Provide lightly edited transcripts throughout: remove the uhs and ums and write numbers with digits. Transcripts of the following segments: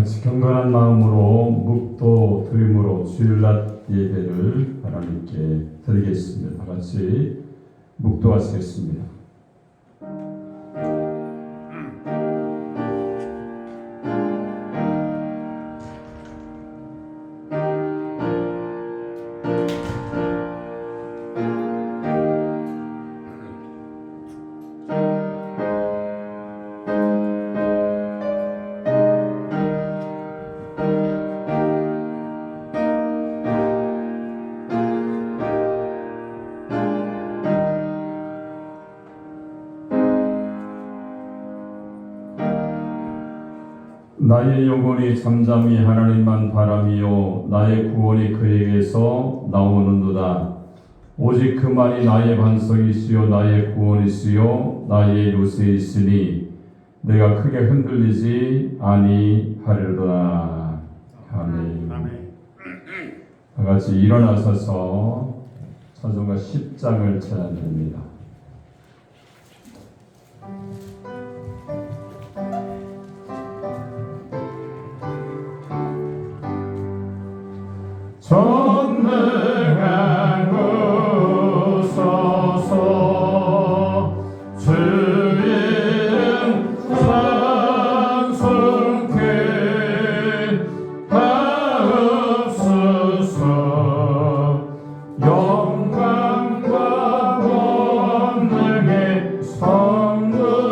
같이 경건한 마음으로 묵도 드림으로 주일낮 예배를 하나님께 드리겠습니다. 다 같이 묵도하시겠습니다. 나의 영혼이 잠잠히 하나님만 바라미요 나의 구원이 그에게서 나오는도다. 오직 그 말이 나의 반석이시요 나의 구원이시요 나의 요새이시니 내가 크게 흔들리지 아니하리로다. 아멘. 다 같이 일어나셔서 찬송가 10장을 찬양합니다. 전능한 구소서 주의 이름 찬송케 하옵소서. 영광과 권능의 성부여오소서.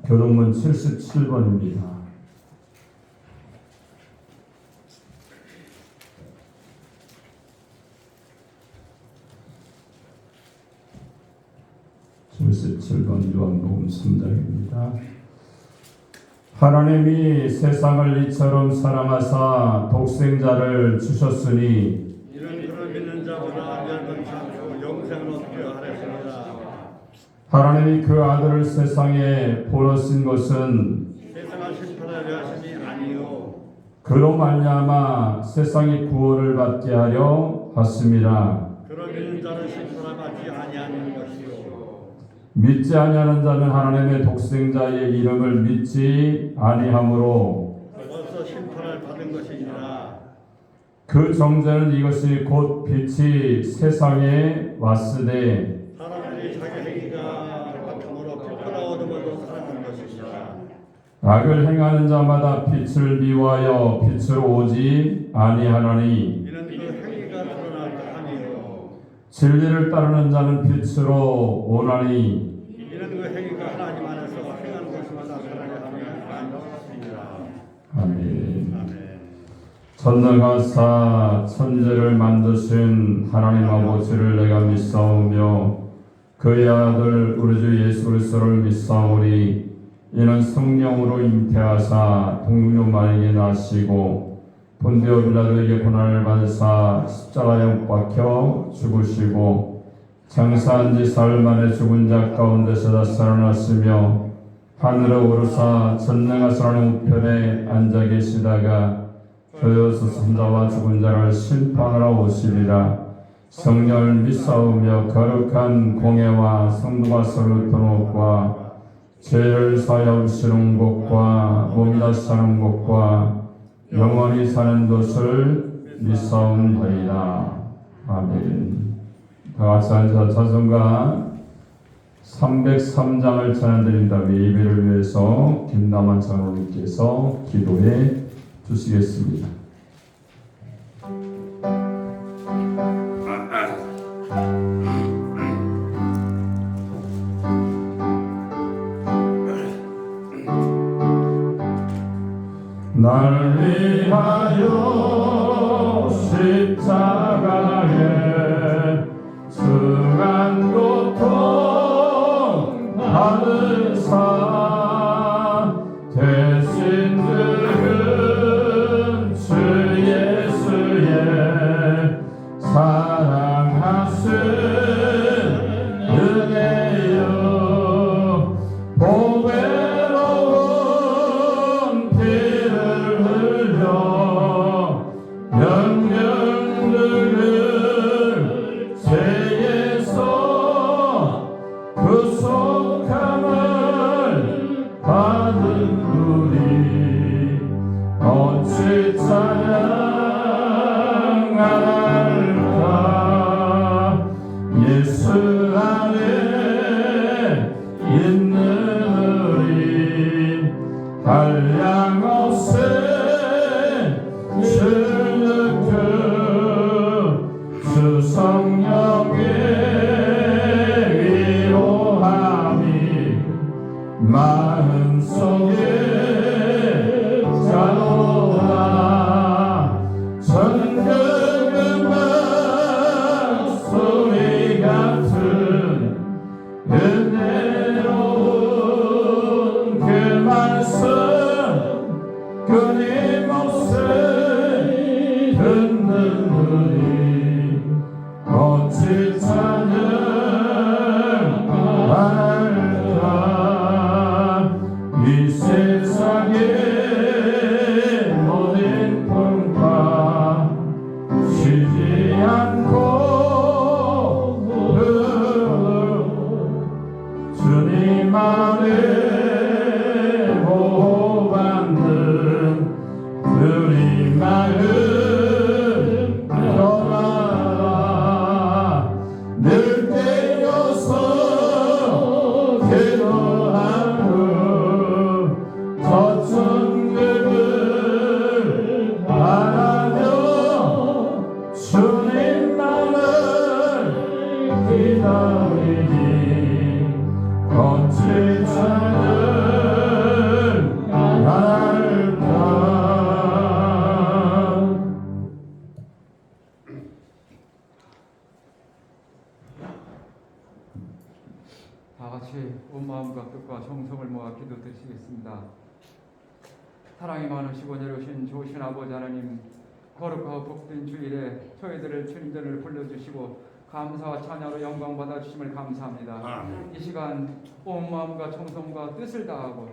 교동문 77번입니다. 요한복음 3장입니다. 하나님이 세상을 이처럼 사랑하사 독생자를 주셨으니 이는 그를 믿는 자보다 멸망치 않고 영생을 얻게 하였습니다. 하나님이 그 아들을 세상에 보내신 것은 세상을 심판하려 하심이 아니요 그로 말미암아 세상이 구원을 받게 하려 하심이라. 그를 믿는 자를 심판하지 아니하는 것이요 믿지 아니하는 자는 하나님의 독생자의 이름을 믿지 아니하므로 벌써 심판을 받은 것이니라. 그 정죄는 이것이 곧 빛이 세상에 왔으되 사람들이 자기 행위가 악함으로 빛보다 어둠으로 살아가는 것이니라. 악을 행하는 자마다 빛을 미워하여 빛으로 오지 아니하나니 이는 그 행위가 드러날 듯하니요 진리를 따르는 자는 빛으로 오나니 아멘. 아멘. 전능하사 천지를 만드신 하나님 아버지를 내가 믿사오며 그의 아들 우리 주 예수 그리스도를 믿사오니 이는 성령으로 잉태하사 동료 마리아에게 나시고 본디오 빌라도에게 고난을 받으사 십자가에 못 박혀 죽으시고 장사한 지 사흘 만에 죽은 자 가운데서 다시 살아났으며 하늘에 오르사 전능하사 하나님 우편에 앉아 계시다가 저여서 산자와 죽은 자를 심판하러 오시리라. 성령을 믿사오며 거룩한 공예와 성도가 서로 도노과 죄를 사하여 주시는 것과 몸이 다시 사는 것과 영원히 사는 것을 믿사옵나이다. 아멘. 다 같이 앉아 찬송가 303장을 찬양드린다. 예배를 위해서 김남환 장로님께서 기도해 주시겠습니다. 날 위하여 십자가에 중한 고통 받으사 대신 죽은 주 예수의 사랑하신 은혜여 보배로운 피를 흘려 영영들을 죄에서 구속함을 받은 우리 어찌 찬양할까. 예수 안에 있는 우리 한량없이 주는 주 성령의 위로함이 마음속에 자로라. 전극음악 소리 같은 은혜로운 그 말씀 끊임없이 듣는 우리 어찌 찬양할까. 이 세상의 모든 풍파 쉬지 않고 주님 안에 보호받는 우리 마음 떠나라. 늘 깨어서 기도하고 저천국을 바라며 주님만을 기다리니 어찌 찬양할까. 다 같이 온 마음과 뜻과 정성을 모아 기도 드리겠습니다. 사랑이 많으시고 내려오신 좋으신 아버지 하나님, 거룩하고 복된 주일에 저희들을 주님전을 불러주시고 감사와 찬양으로 영광 받아주심을 감사합니다. 아멘. 이 시간 온 마음과 정성과 뜻을 다하고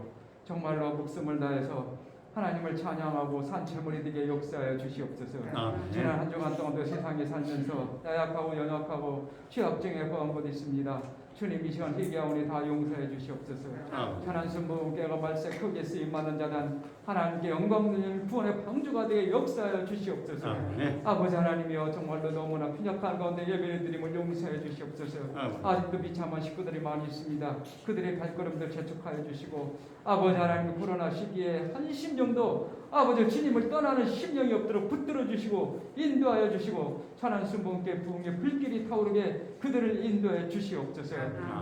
정말로 목숨을 다해서 하나님을 찬양하고 산채물이 되게 역사하여 주시옵소서. 아멘. 지난 한 주간 동안도 세상에 살면서 나약하고 연약하고 취약증에 거한 것 있습니다. 주님 이 시간 회개하오니 다 용서해 주시옵소서. 아멘. 천한 순부께가 말세 크게 쓰임 받는 자는 하나님께 영광 누리는 구원의 방주가 되게 역사하여 주시옵소서. 아멘. 아버지 하나님이여 정말로 너무나 빈약한 가운데 예배를 드림을 용서해 주시옵소서. 아멘. 아직도 비참한 식구들이 많이 있습니다. 그들의 발걸음들 재촉하여 주시고 아버지 하나님 코로나 시기에 한심 정도 아버지 주님을 떠나는 심령이 없도록 붙들어 주시고 인도하여 주시고 천한 순분께 부흥의 불길이 타오르게 그들을 인도해 주시옵소서.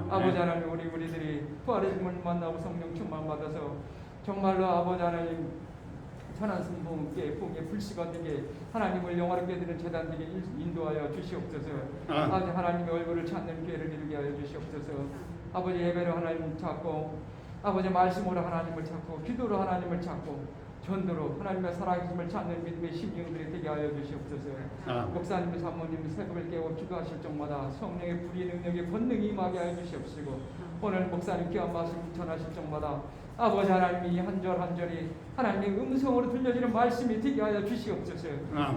아버지 하나님 우리들이 부활의 힘을 만나고 성령 충만 받아서 정말로 아버지 하나님 천안성 부흥회 부흥의 불씨가 되게 하나님을 영화롭게 드리는 재단들에게 인도하여 주시옵소서. 아버지 하나님의 얼굴을 찾는 기회를 이루게 하여 주시옵소서. 아버지 예배로 하나님 찾고 아버지 말씀으로 하나님을 찾고 기도로 하나님을 찾고 전도로 하나님의 살아계심을 찾는 믿음의 심령들이 되게 하여 주시옵소서. 목사님, 사모님 새벽을 깨워 기도하실 적마다 성령의 불의 능력의 권능이 임하게 하여 주시옵시고 오늘 목사님 귀한 말씀 전하실 적마다 아버지 하나님이 한 절 한 절이 하나님의 음성으로 들려지는 말씀이 되게 하여 주시옵소서.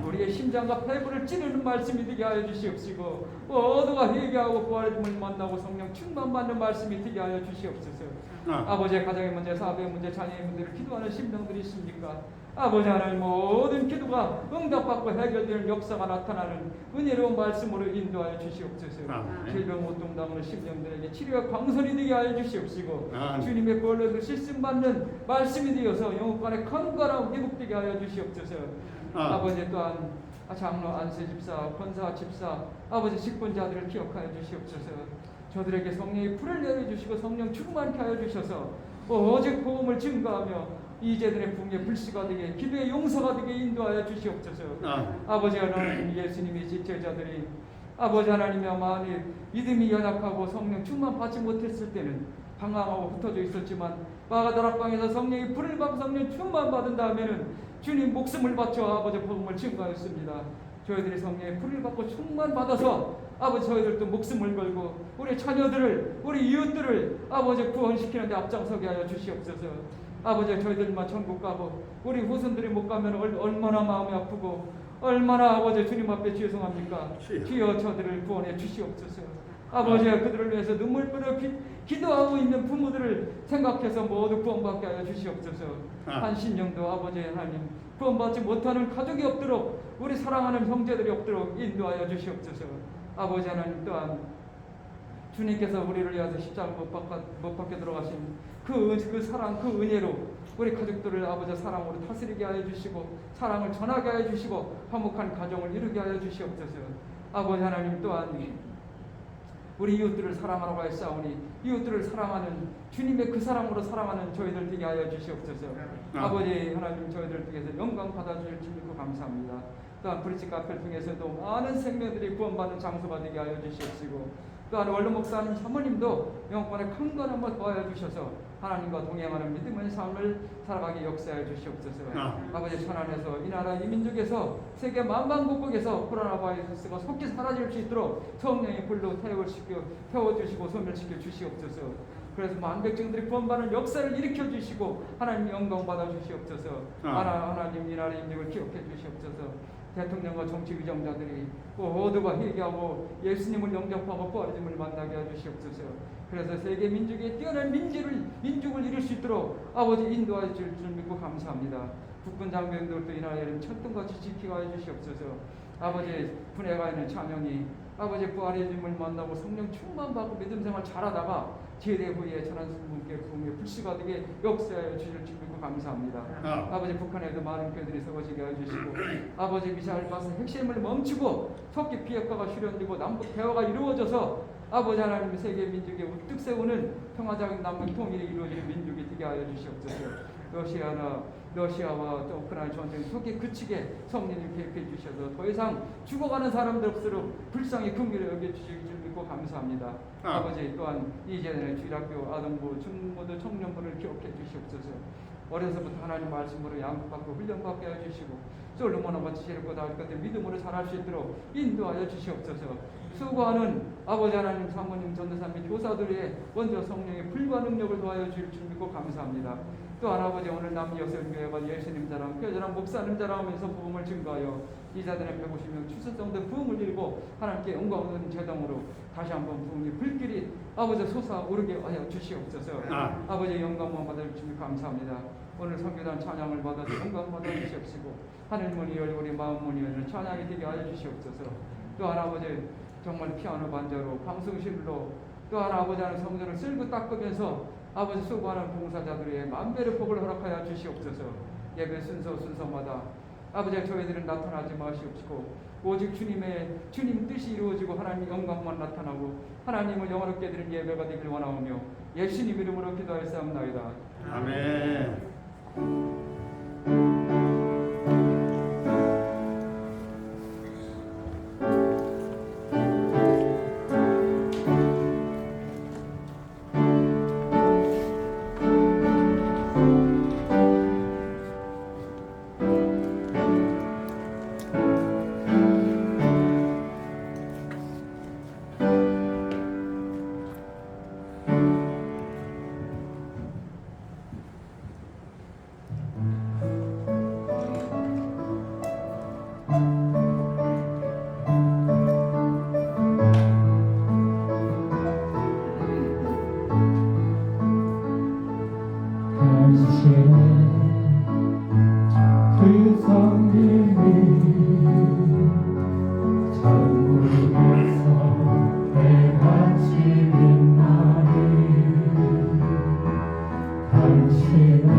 우리의 심장과 폐부를 찌르는 말씀이 되게 하여 주시옵시고 모두가 회개하고 부활심을 만나고 성령 충만받는 말씀이 되게 하여 주시옵소서. 아버지의 가정의 문제, 사업의 문제, 자녀의 문제를 기도하는 심령들이 있습니까? 아버지 하나님 모든 기도가 응답받고 해결되는 역사가 나타나는 은혜로운 말씀으로 인도하여 주시옵소서. 질병 고통 당하는 심령들에게 치료와 광선이 되게 하여 주시옵시고 주님의 보혈로 실승받는 말씀이 되어서 영혼간에 건강하고 회복되게 하여 주시옵소서. 아버지 또한 장로 안세 집사, 권사 집사, 아버지 직분자들을 기억하여 주시옵소서. 저들에게 성령의 불을 내려주시고 성령 충만케 하여 주셔서 오직 복음을 증거하며 이제들의 붕의 불씨가 되게 기도의 용서가 되게 인도하여 주시옵소서. 아버지 하나님 예수님의 제자들이 아버지 하나님의 마음이 믿음이 연약하고 성령 충만 받지 못했을 때는 방황하고 흩어져 있었지만 마가다락방에서 성령의 불을 받고 성령 충만 받은 다음에는 주님 목숨을 바쳐 아버지 복음을 증거하였습니다. 저희들이 성령의 불을 받고 충만 받아서 아버지 저희들도 목숨을 걸고 우리 자녀들을 우리 이웃들을 아버지 구원시키는 데 앞장서게 하여 주시옵소서. 아버지 저희들만 천국 가고 우리 후손들이 못 가면 얼마나 마음이 아프고 얼마나 아버지 주님 앞에 죄송합니까? 주여 저들을 구원해 주시옵소서. 아버지 그들을 위해서 눈물 뿌려 기도하고 있는 부모들을 생각해서 모두 구원받게 하여 주시옵소서. 한 신령도 아버지 하나님 구원받지 못하는 가족이 없도록 우리 사랑하는 형제들이 없도록 인도하여 주시옵소서. 아버지 하나님 또한 주님께서 우리를 위해서 십자가 못 박혀 들어가신 그 사랑 그 은혜로 우리 가족들을 아버지 사랑으로 다스리게 하여 주시고 사랑을 전하게 하여 주시고 화목한 가정을 이루게 하여 주시옵소서. 아버지 하나님 또한 우리 이웃들을 사랑하라고 했사오니 이웃들을 사랑하는 주님의 그 사랑으로 사랑하는 저희들 되게 하여 주시옵소서. 아버지 하나님 저희들 통해서 영광 받아주실 줄 믿고 감사합니다. 또한 브릿지 카페를 통해서도 많은 생명들이 구원받는 장소가 되게 하여 주시옵시고 또한 원로 목사님 사모님도 영권의 강건함을 도와여 주셔서 하나님과 동행하는 믿음의 삶을 살아가게 역사하여 주시옵소서. 아버지 천안에서 이 나라 이 민족에서 세계 만방국국에서 코로나 바이러스가 속히 사라질 수 있도록 성령의 불로 태워주시고 소멸시켜 주시옵소서. 그래서 만백성들이 구원받는 역사를 일으켜 주시고 하나님 영광 받아 주시옵소서. 하나님 이 나라 임직을 기억해 주시옵소서. 대통령과 정치 위정자들이 모두가 회개하고 예수님을 영접하고 부활심을 만나게 해주시옵소서. 그래서 세계 민족의 뛰어난 민족을 이룰 수 있도록 아버지 인도하여 줄 줄 믿고 감사합니다. 국군 장병들도 이 나라를 천둥같이 지키게 하여 주시옵소서. 아버지 분해가 있는 차명이 아버지 부활의 주님을 만나고 성령 충만받고 믿음 생활 잘하다가 제대 후에 천안성분께 부흥의 불씨가 되게 역사하여 주실 줄 믿고 감사합니다. 아버지 북한에도 많은 교회들이 세워지게 해주시고 아버지 미사일 발사 핵심을 멈추고 터키 비핵화가 실현되고 남북 대화가 이루어져서 아버지 하나님 세계 민족에 우뚝 세우는 평화적인 남북 통일이 이루어지는 민족이 되게 하여 주시옵소서. 러시아와 또 우크라이나 전쟁 속에 그치게 성령님 계획해 주셔서 더 이상 죽어가는 사람들 없도록 불쌍히 긍휼히 여겨주실 줄 믿고 감사합니다. 아버지 또한 이제는 주일학교 아동부 중고등 청년부를 기억해 주시옵소서. 어려서부터 하나님 말씀으로 양육받고 훈련받게 해주시고 솔로몬과 같이 지혜롭고 다할 것들 믿음으로 잘할 수 있도록 인도하여 주시옵소서. 수고하는 아버지 하나님 사모님 전도사 및 교사들의 원조 성령의 불과 능력을 도와여 줄 줄 믿고 감사합니다. 또한 아버지 오늘 남여성교회가 예수님 자랑 뼈저랑 목사님 자랑하면서 부흥을 증거하여 이자들의 150명 출석정도 부흥을 이루고 하나님께 영광 얻는 제동으로 다시 한번 부흥의 불길이 아버지 솟아오르게 하여 주시옵소서. 아버지 영광만 받아주시면 감사합니다. 오늘 선교단 찬양을 받아서 영광 받아주시옵시고 하늘 문이 열리고 우리 마음 문이 열리는 찬양이 되게 하여 주시옵소서. 또한 아버지 정말 피아노 반주로 방송실로 또한 아버지 하는 성전을 쓸고 닦으면서 아버지 수고하는 봉사자들의 만배의 복을 허락하여 주시옵소서. 예배 순서마다 아버지 저희들은 나타나지 마시옵시고 오직 주님 뜻이 이루어지고 하나님 영광만 나타나고 하나님을 영원롭게 드리는 예배가 되길 원하오며 예수님 이름으로 기도하였사옵나이다. 아멘. 그 성님이 천국에서 해같이 빛나리 당신의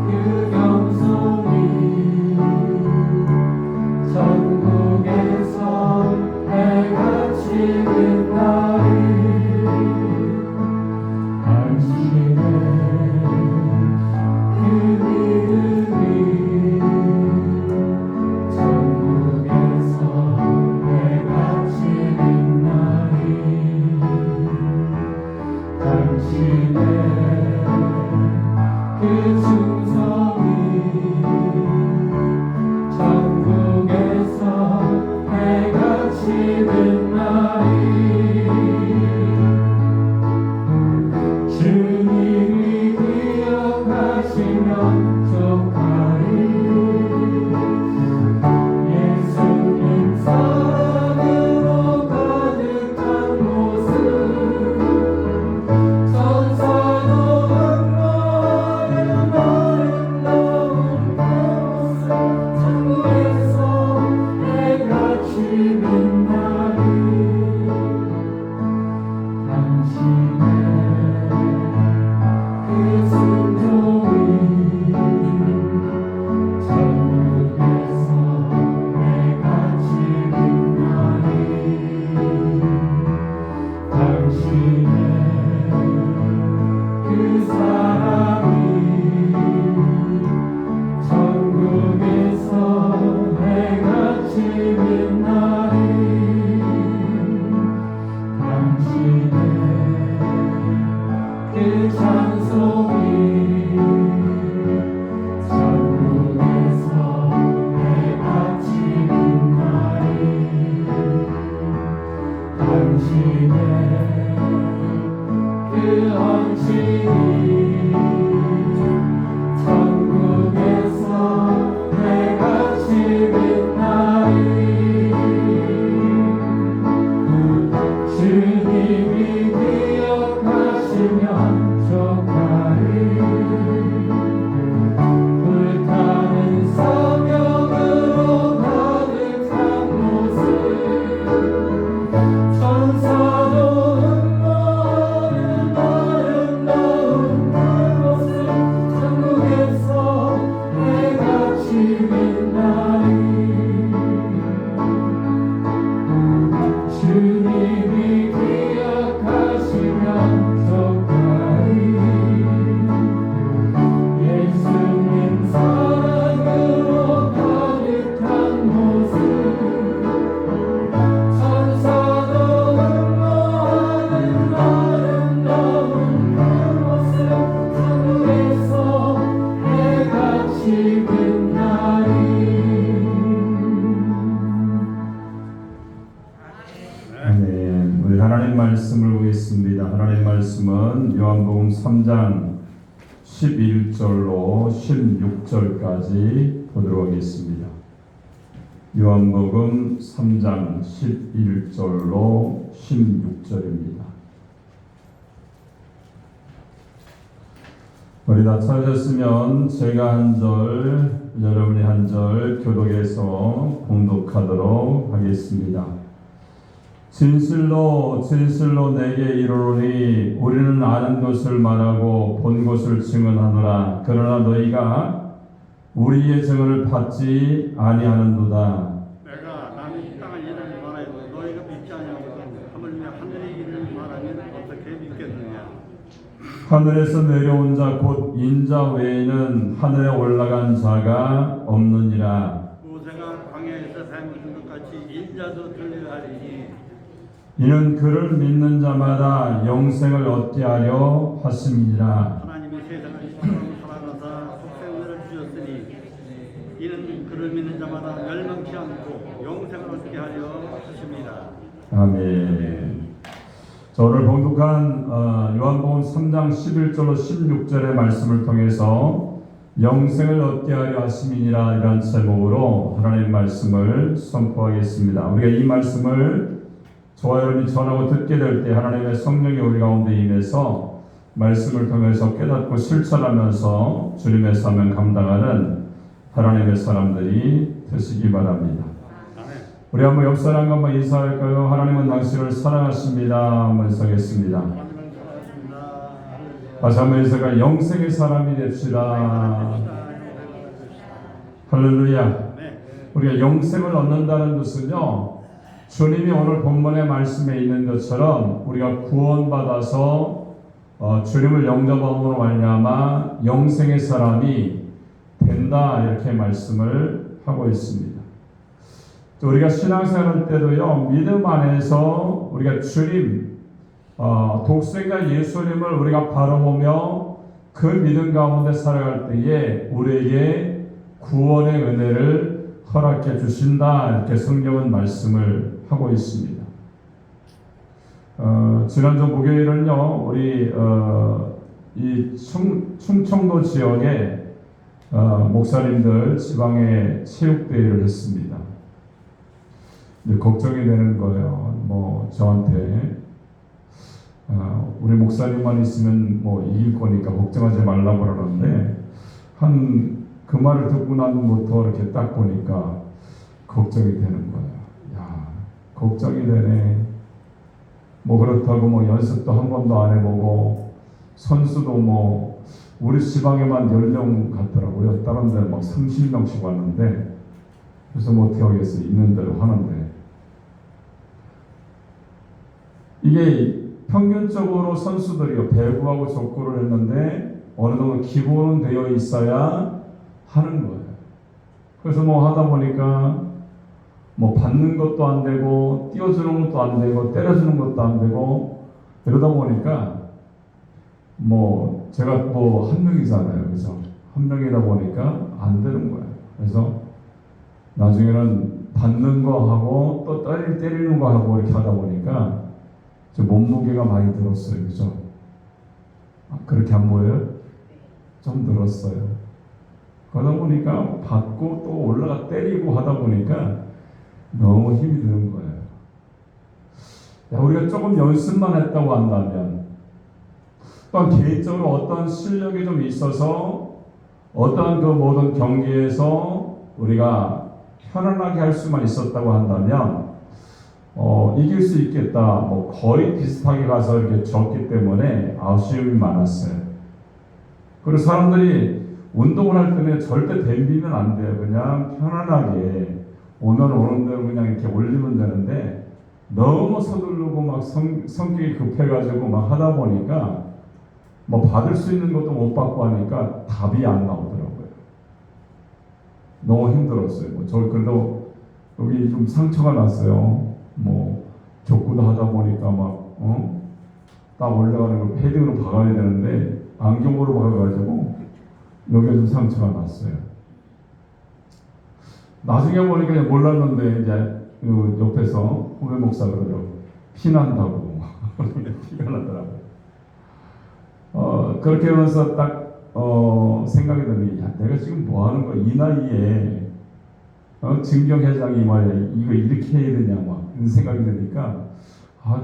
그 영성이 천국에서 해같이 빛나리 당신의 그 믿음이 천국에서 해같이 빛나리 당신의 그 충성이 천국에서 해같이 빛나리 주님이 기억하시면 족하리 예수님 사랑으로 가득한 모습 천사도 응모하는 아름다운 그 모습 천국에서 해같이 빛나리 당신의 그 순종이 천국에서 해같이 빛나리 당신의 그 사랑이 천국에서 해같이 빛나리 당신의 그 찬송이 천국에서 해같이 빛나리 당신의 그 헌신이 천국에서 해같이 빛나리 주님이 기억하시면 족하리 불타는 사명으로 가득한 모습 천사도 응모하는 아름다운 그 모습 천국에서 해같이 빛나리 주님이 기억하시면 족하리 예수님 사랑으로 가득한 모습 천사도 응모하는 아름다운 그 모습 천국에서 해같이 빛나리 아멘. 우리 하나님 말씀을 보겠습니다. 하나님 말씀은 요한복음 3장 11절로 16절까지 보도록 하겠습니다. 요한복음 3장 11절로 16절입니다. 우리 다 찾으셨으면 제가 한 절, 여러분이 한 절 교독해서 봉독하도록 하겠습니다. 진실로 진실로 내게 이르노니 우리는 아는 것을 말하고 본 것을 증언하노라. 그러나 너희가 우리의 증언을 받지 아니하는도다. 내가 남이 땅의 일을 말하여도 너희가 믿지 아니하거든 하물며 하늘의 일을 말하면 어떻게 믿겠느냐. 하늘에서 내려온 자 곧 인자 외에는 하늘에 올라간 자가 없느니라. 모세가 광야에서 사용하신 것 같이 인자도 들려하리니 이는 그를 믿는 자마다 영생을 얻게 하려 하심이니라. 하나님이 세상을 이처럼 사랑하사 속생명을 주셨으니 이는 그를 믿는 자마다 멸망치 않고 영생을 얻게 하려 하심이라. 아멘. 오늘 봉독한 요한복음 3장 11절로 16절의 말씀을 통해서 영생을 얻게 하려 하심이니라 이런 제목으로 하나님의 말씀을 선포하겠습니다. 우리가 이 말씀을 저와 여러분이 전하고 듣게 될 때 하나님의 성령이 우리 가운데 임해서 말씀을 통해서 깨닫고 실천하면서 주님의 사명 감당하는 하나님의 사람들이 되시기 바랍니다. 아멘. 우리 한번 옆 사람과 한번 인사할까요? 하나님은 당신을 사랑하십니다. 한번 인사하겠습니다. 하나님을 사랑하십니다. 다시 한번 인사가 영생의 사람이 됩시다. 할렐루야. 네. 우리가 영생을 얻는다는 것은요, 주님이 오늘 본문의 말씀에 있는 것처럼 우리가 구원받아서 주님을 영접함으로 말미암아 영생의 사람이 된다, 이렇게 말씀을 하고 있습니다. 또 우리가 신앙생활할 때도요, 믿음 안에서 우리가 주님, 독생자 예수님을 우리가 바라보며 그 믿음 가운데 살아갈 때에 우리에게 구원의 은혜를 허락해 주신다, 이렇게 성경은 말씀을 하고 있습니다. 지난주 목요일은요, 우리 이 충청도 지역에 목사님들 지방에 체육대회를 했습니다. 근데 걱정이 되는 거예요. 뭐 저한테 우리 목사님만 있으면 뭐 이길 거니까 걱정하지 말라고 그러는데 그 말을 듣고 나서부터 이렇게 딱 보니까 걱정이 되는 거예요. 야, 걱정이 되네. 뭐 그렇다고 뭐 연습도 한 번도 안 해보고 선수도 뭐 우리 지방에만 10명 갔더라고요. 다른 데는 막 30명씩 왔는데, 그래서 뭐 어떻게 하겠어요. 있는 대로 하는데, 이게 평균적으로 선수들이요, 배구하고 족구를 했는데 어느 정도 기본은 되어 있어야 하는 거예요. 그래서 뭐 하다 보니까 뭐 받는 것도 안 되고 띄워주는 것도 안 되고 때려주는 것도 안 되고, 이러다 보니까 뭐 제가 뭐 한 명이잖아요. 그래서 한 명이다 보니까 안 되는 거예요. 그래서 나중에는 받는 거 하고 또 때리는 거 하고 이렇게 하다 보니까 저 몸무게가 많이 들었어요. 그죠? 그렇게 안 보여요? 좀 늘었어요. 그러다 보니까 받고 또 올라가 때리고 하다 보니까 너무 힘이 드는 거예요. 야, 우리가 조금 연습만 했다고 한다면, 또한 개인적으로 어떤 실력이 좀 있어서 어떠한 그 모든 경기에서 우리가 편안하게 할 수만 있었다고 한다면 이길 수 있겠다. 뭐 거의 비슷하게 가서 이렇게 졌기 때문에 아쉬움이 많았어요. 그리고 사람들이 운동을 할 때는 절대 덤비면 안 돼요. 그냥 편안하게 오늘 오는 대로 그냥 이렇게 올리면 되는데, 너무 서두르고 막 성격이 급해가지고 막 하다 보니까 뭐 받을 수 있는 것도 못 받고 하니까 답이 안 나오더라고요. 너무 힘들었어요. 뭐 저 그래도 여기 좀 상처가 났어요. 뭐 족구도 하다 보니까 막 딱 올라가는 걸 패딩으로 박아야 되는데 안경으로 박아가지고 여기에 좀 상처가 났어요. 나중에 보니까 몰랐는데 이제 그 옆에서 후배 목사 그러더라고. 피난다고. 피가 나더라고요. 그렇게 하면서 딱 생각이 드니, 야, 내가 지금 뭐 하는 거야? 이 나이에 증경회장이 말이야, 이거 이렇게 해야 되냐, 막 이런 생각이 드니까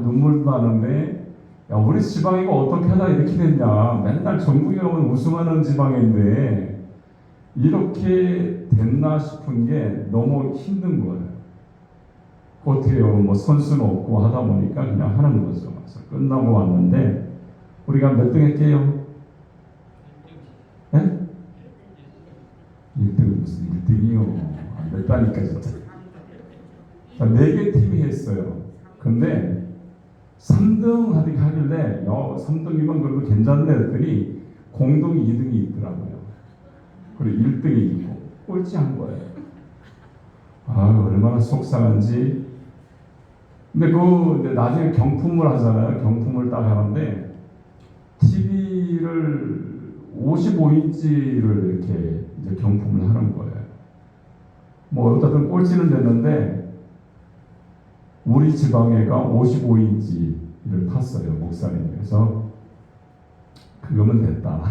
눈물도 나는데, 야, 우리 지방이 이거 어떻게 하다 이렇게 됐냐? 맨날 전국에 오면 우승하는 지방인데 이렇게 됐나 싶은 게 너무 힘든 거예요. 어떻게 해요? 뭐 선수는 없고 하다 보니까 그냥 하는 거죠. 그래서 끝나고 왔는데, 우리가 몇 등 했게요? 예? 1등 무슨 1등이요? 안 됐다니까 진짜. 자, 4개 팀이 했어요. 근데 3등 하길래 3등이면 그래도 괜찮네 했더니 공동 2등이 있더라고요. 그리고 1등이 있고 꼴찌한 거예요. 얼마나 속상한지. 근데 이제 나중에 경품을 하잖아요. 경품을 딱 하는데 TV를 55인치를 이렇게 이제 경품을 하는 거예요. 뭐 어쨌든 꼴찌는 됐는데 우리 지방애가 55인치를 탔어요, 목사님이. 그래서 그거면 됐다.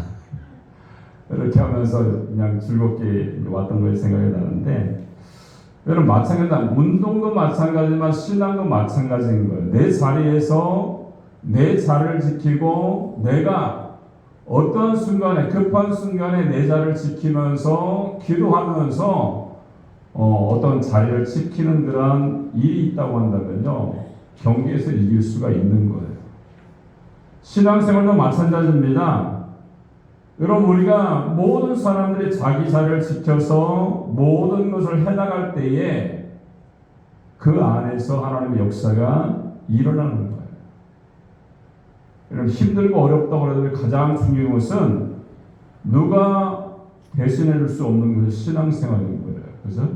이렇게 하면서 그냥 즐겁게 왔던 걸 생각이 나는데, 여러분 마찬가지다. 운동도 마찬가지지만 신앙도 마찬가지인 거예요. 내 자리에서 내 자리를 지키고 내가 어떤 순간에 급한 순간에 내 자리를 지키면서 기도하면서 어떤 자리를 지키는 그런 일이 있다고 한다면요, 경기에서 이길 수가 있는 거예요. 신앙생활도 마찬가지입니다. 여러분, 우리가 모든 사람들이 자기 자리를 지켜서 모든 것을 해나갈 때에 그 안에서 하나님의 역사가 일어나는 거예요. 여러분, 힘들고 어렵다고 해도 가장 중요한 것은 누가 대신해 줄 수 없는 것이 신앙생활인 거예요. 그죠?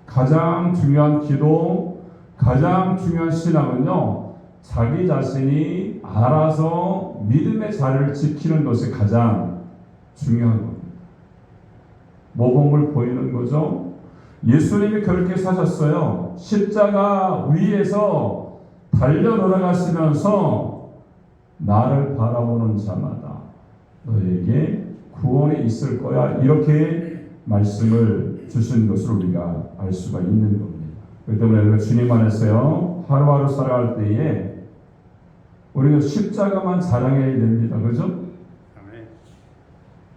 가장 중요한 기도, 가장 중요한 신앙은요, 자기 자신이 알아서 믿음의 자리를 지키는 것이 가장 중요한 겁니다. 모범을 보이는 거죠. 예수님이 그렇게 사셨어요. 십자가 위에서 달려 돌아가시면서 나를 바라보는 자마다 너에게 구원이 있을 거야, 이렇게 말씀을 주신 것을 우리가 알 수가 있는 겁니다. 그렇기 때문에 우리가 주님 안에서요, 하루하루 살아갈 때에 우리는 십자가만 자랑해야 됩니다. 그죠?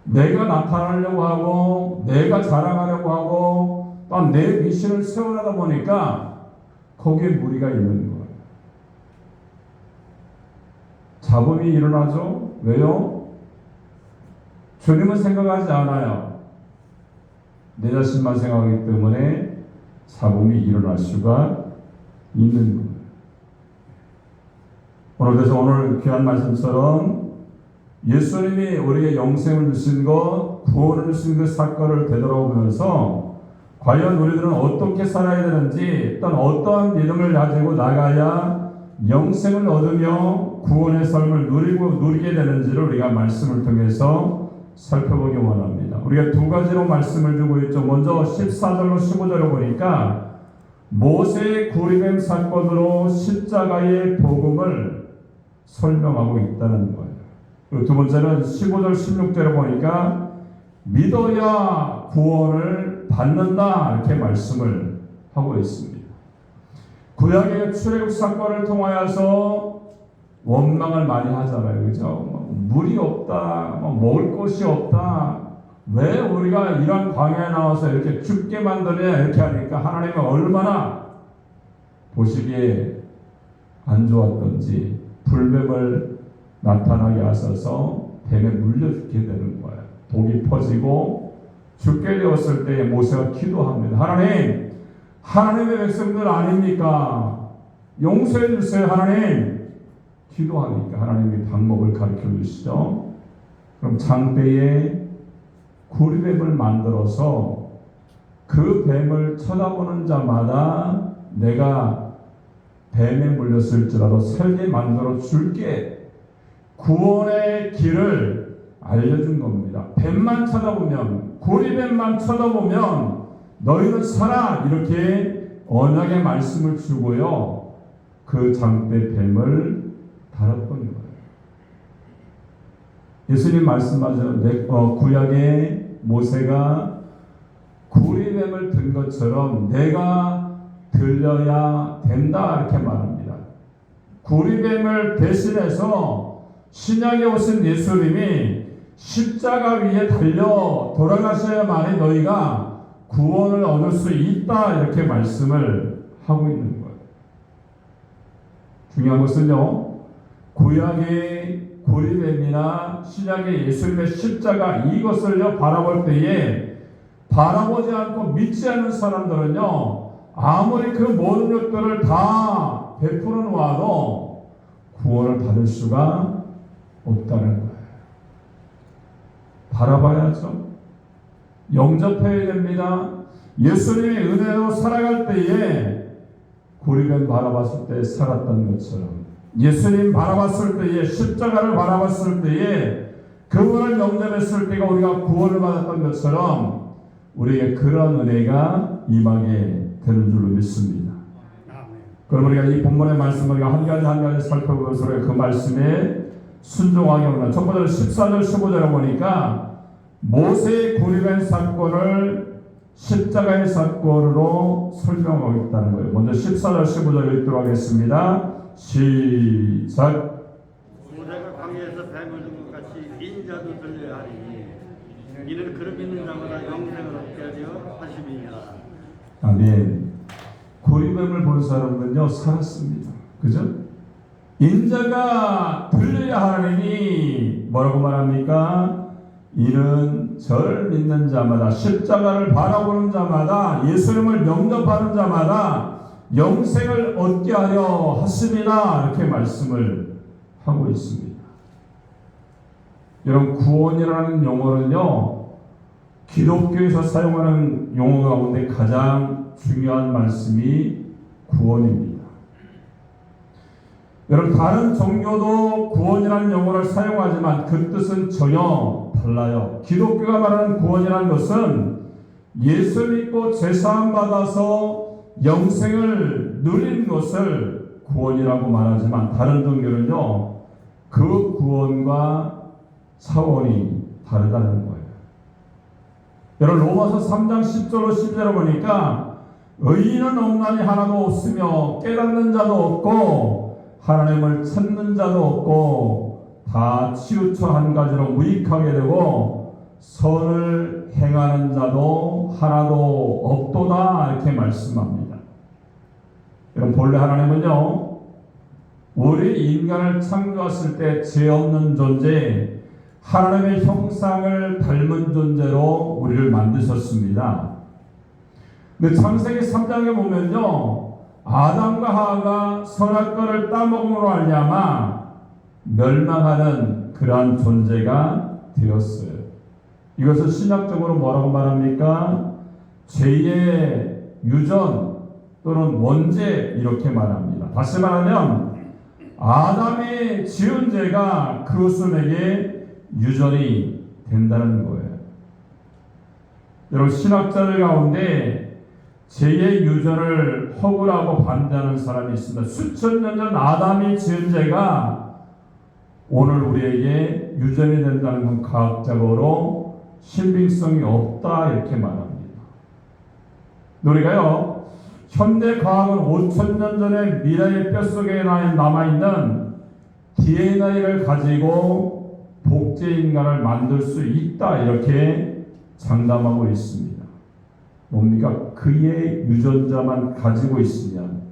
내가 나타나려고 하고 내가 자랑하려고 하고 또 내 미션을 세워나다 보니까 거기에 무리가 있는 거예요. 잡음이 일어나죠. 왜요? 주님은 생각하지 않아요. 내 자신만 생각하기 때문에 잡음이 일어날 수가 있는 거예요. 오늘 귀한 말씀처럼 예수님이 우리에게 영생을 주신 것, 구원을 주신 그 사건을 되돌아보면서 과연 우리들은 어떻게 살아야 되는지, 또는 어떠한 믿음을 가지고 나가야 영생을 얻으며 구원의 삶을 누리게 되는지를 우리가 말씀을 통해서 살펴보기 원합니다. 우리가 두 가지로 말씀을 주고 있죠. 먼저 14절로 15절을 보니까 모세의 구리뱀 사건으로 십자가의 복음을 설명하고 있다는 거예요. 그리고 두 번째는 15절 16절을 보니까 믿어야 구원을 받는다, 이렇게 말씀을 하고 있습니다. 구약의 출애굽 사건을 통하여서 원망을 많이 하잖아요. 그죠? 물이 없다, 먹을 것이 없다, 왜 우리가 이런 광야에 나와서 이렇게 죽게 만드냐, 이렇게 하니까 하나님은 얼마나 보시기에 안 좋았던지 불뱀을 나타나게 하셔서 뱀에 물려 죽게 되는 거예요. 독이 퍼지고 죽게 되었을 때 모세가 기도합니다. 하나님, 하나님의 백성들 아닙니까? 용서해 주세요, 하나님. 기도하니까 하나님이 방법을 가르쳐 주시죠. 그럼 장대에 구리뱀을 만들어서 그 뱀을 쳐다보는 자마다 내가 뱀에 물렸을지라도 살게 만들어 줄게, 구원의 길을 알려준 겁니다. 뱀만 쳐다보면, 구리뱀만 쳐다보면 너희는 살아, 이렇게 언약의 말씀을 주고요, 그 장대 뱀을 달았던 거예요. 예수님 말씀하죠. 구약의 모세가 구리뱀을 든 것처럼 내가 들려야 된다, 이렇게 말합니다. 구리뱀을 대신해서 신약에 오신 예수님이 십자가 위에 달려 돌아가셔야만이 너희가 구원을 얻을 수 있다, 이렇게 말씀을 하고 있는 거예요. 중요한 것은요, 구약의 구리뱀이나 신약의 예수님의 십자가, 이것을요 바라볼 때에 바라보지 않고 믿지 않는 사람들은요, 아무리 그 모든 것들을 다 베풀어 놓아도 구원을 받을 수가 없다는 거예요. 바라봐야죠. 영접해야 됩니다. 예수님의 은혜로 살아갈 때에 구리뱀 바라봤을 때 살았던 것처럼, 예수님 바라봤을 때에, 십자가를 바라봤을 때에 그분을 영접했을 때가 우리가 구원을 받았던 것처럼 우리에게 그런 은혜가 임하게 되는 줄로 믿습니다. 그럼 우리가 이 본문의 말씀을 한 가지 한 가지 살펴보면서 그 말씀에 순종하게 합니다. 첫 번째로 14절 15절에 보니까 모세의 구리뱀 사건을 십자가의 사건으로 설명하고 있다는 거예요. 먼저 14절 15절 읽도록 하겠습니다. 시작. 모세가 광야에서 뱀을 든 것 같이 자도 들려야 하리니 이는 그릇 믿는 자마다 영생을 얻게 하려 하심이니라. 아멘. 고리뱀을 본 사람은요 살았습니다. 그죠? 인자가 들려야 하리니 뭐라고 말합니까? 이는 저를 믿는 자마다, 십자가를 바라보는 자마다, 예수님을 영접하는 자마다 영생을 얻게 하려 하심이라, 이렇게 말씀을 하고 있습니다. 여러분, 구원이라는 용어는요 기독교에서 사용하는 용어 가운데 가장 중요한 말씀이 구원입니다. 여러분, 다른 종교도 구원이라는 용어를 사용하지만 그 뜻은 전혀 달라요. 기독교가 말하는 구원이라는 것은 예수 믿고 죄사함 받아서 영생을 누리는 것을 구원이라고 말하지만, 다른 종교는요 그 구원과 차원이 다르다는 거예요. 여러분, 로마서 3장 10절로 11절을 보니까 의인은 없나니 하나도 없으며 깨닫는 자도 없고 하나님을 찾는 자도 없고 다 치우쳐 한 가지로 무익하게 되고 선을 행하는 자도 하나도 없도다, 이렇게 말씀합니다. 여러분, 본래 하나님은요 우리 인간을 창조하실 때 죄 없는 존재, 하나님의 형상을 닮은 존재로 우리를 만드셨습니다. 근데 창세기 3장에 보면요 아담과 하와가 선악과를 따먹음으로 말미암아 멸망하는 그러한 존재가 되었어요. 이것을 신학적으로 뭐라고 말합니까? 죄의 유전 또는 원죄, 이렇게 말합니다. 다시 말하면 아담이 지은 죄가 그 후손에게 유전이 된다는 거예요. 여러분, 신학자들 가운데 죄의 유전을 허물하고 반대하는 사람이 있습니다. 수천 년 전 아담이 지은 죄가 오늘 우리에게 유전이 된다는 건 과학적으로 신빙성이 없다, 이렇게 말합니다. 우리가요 현대 과학은 5,000년 전의 미래의 뼛속에 남아있는 DNA를 가지고 복제 인간을 만들 수 있다, 이렇게 장담하고 있습니다. 뭡니까? 그의 유전자만 가지고 있으면,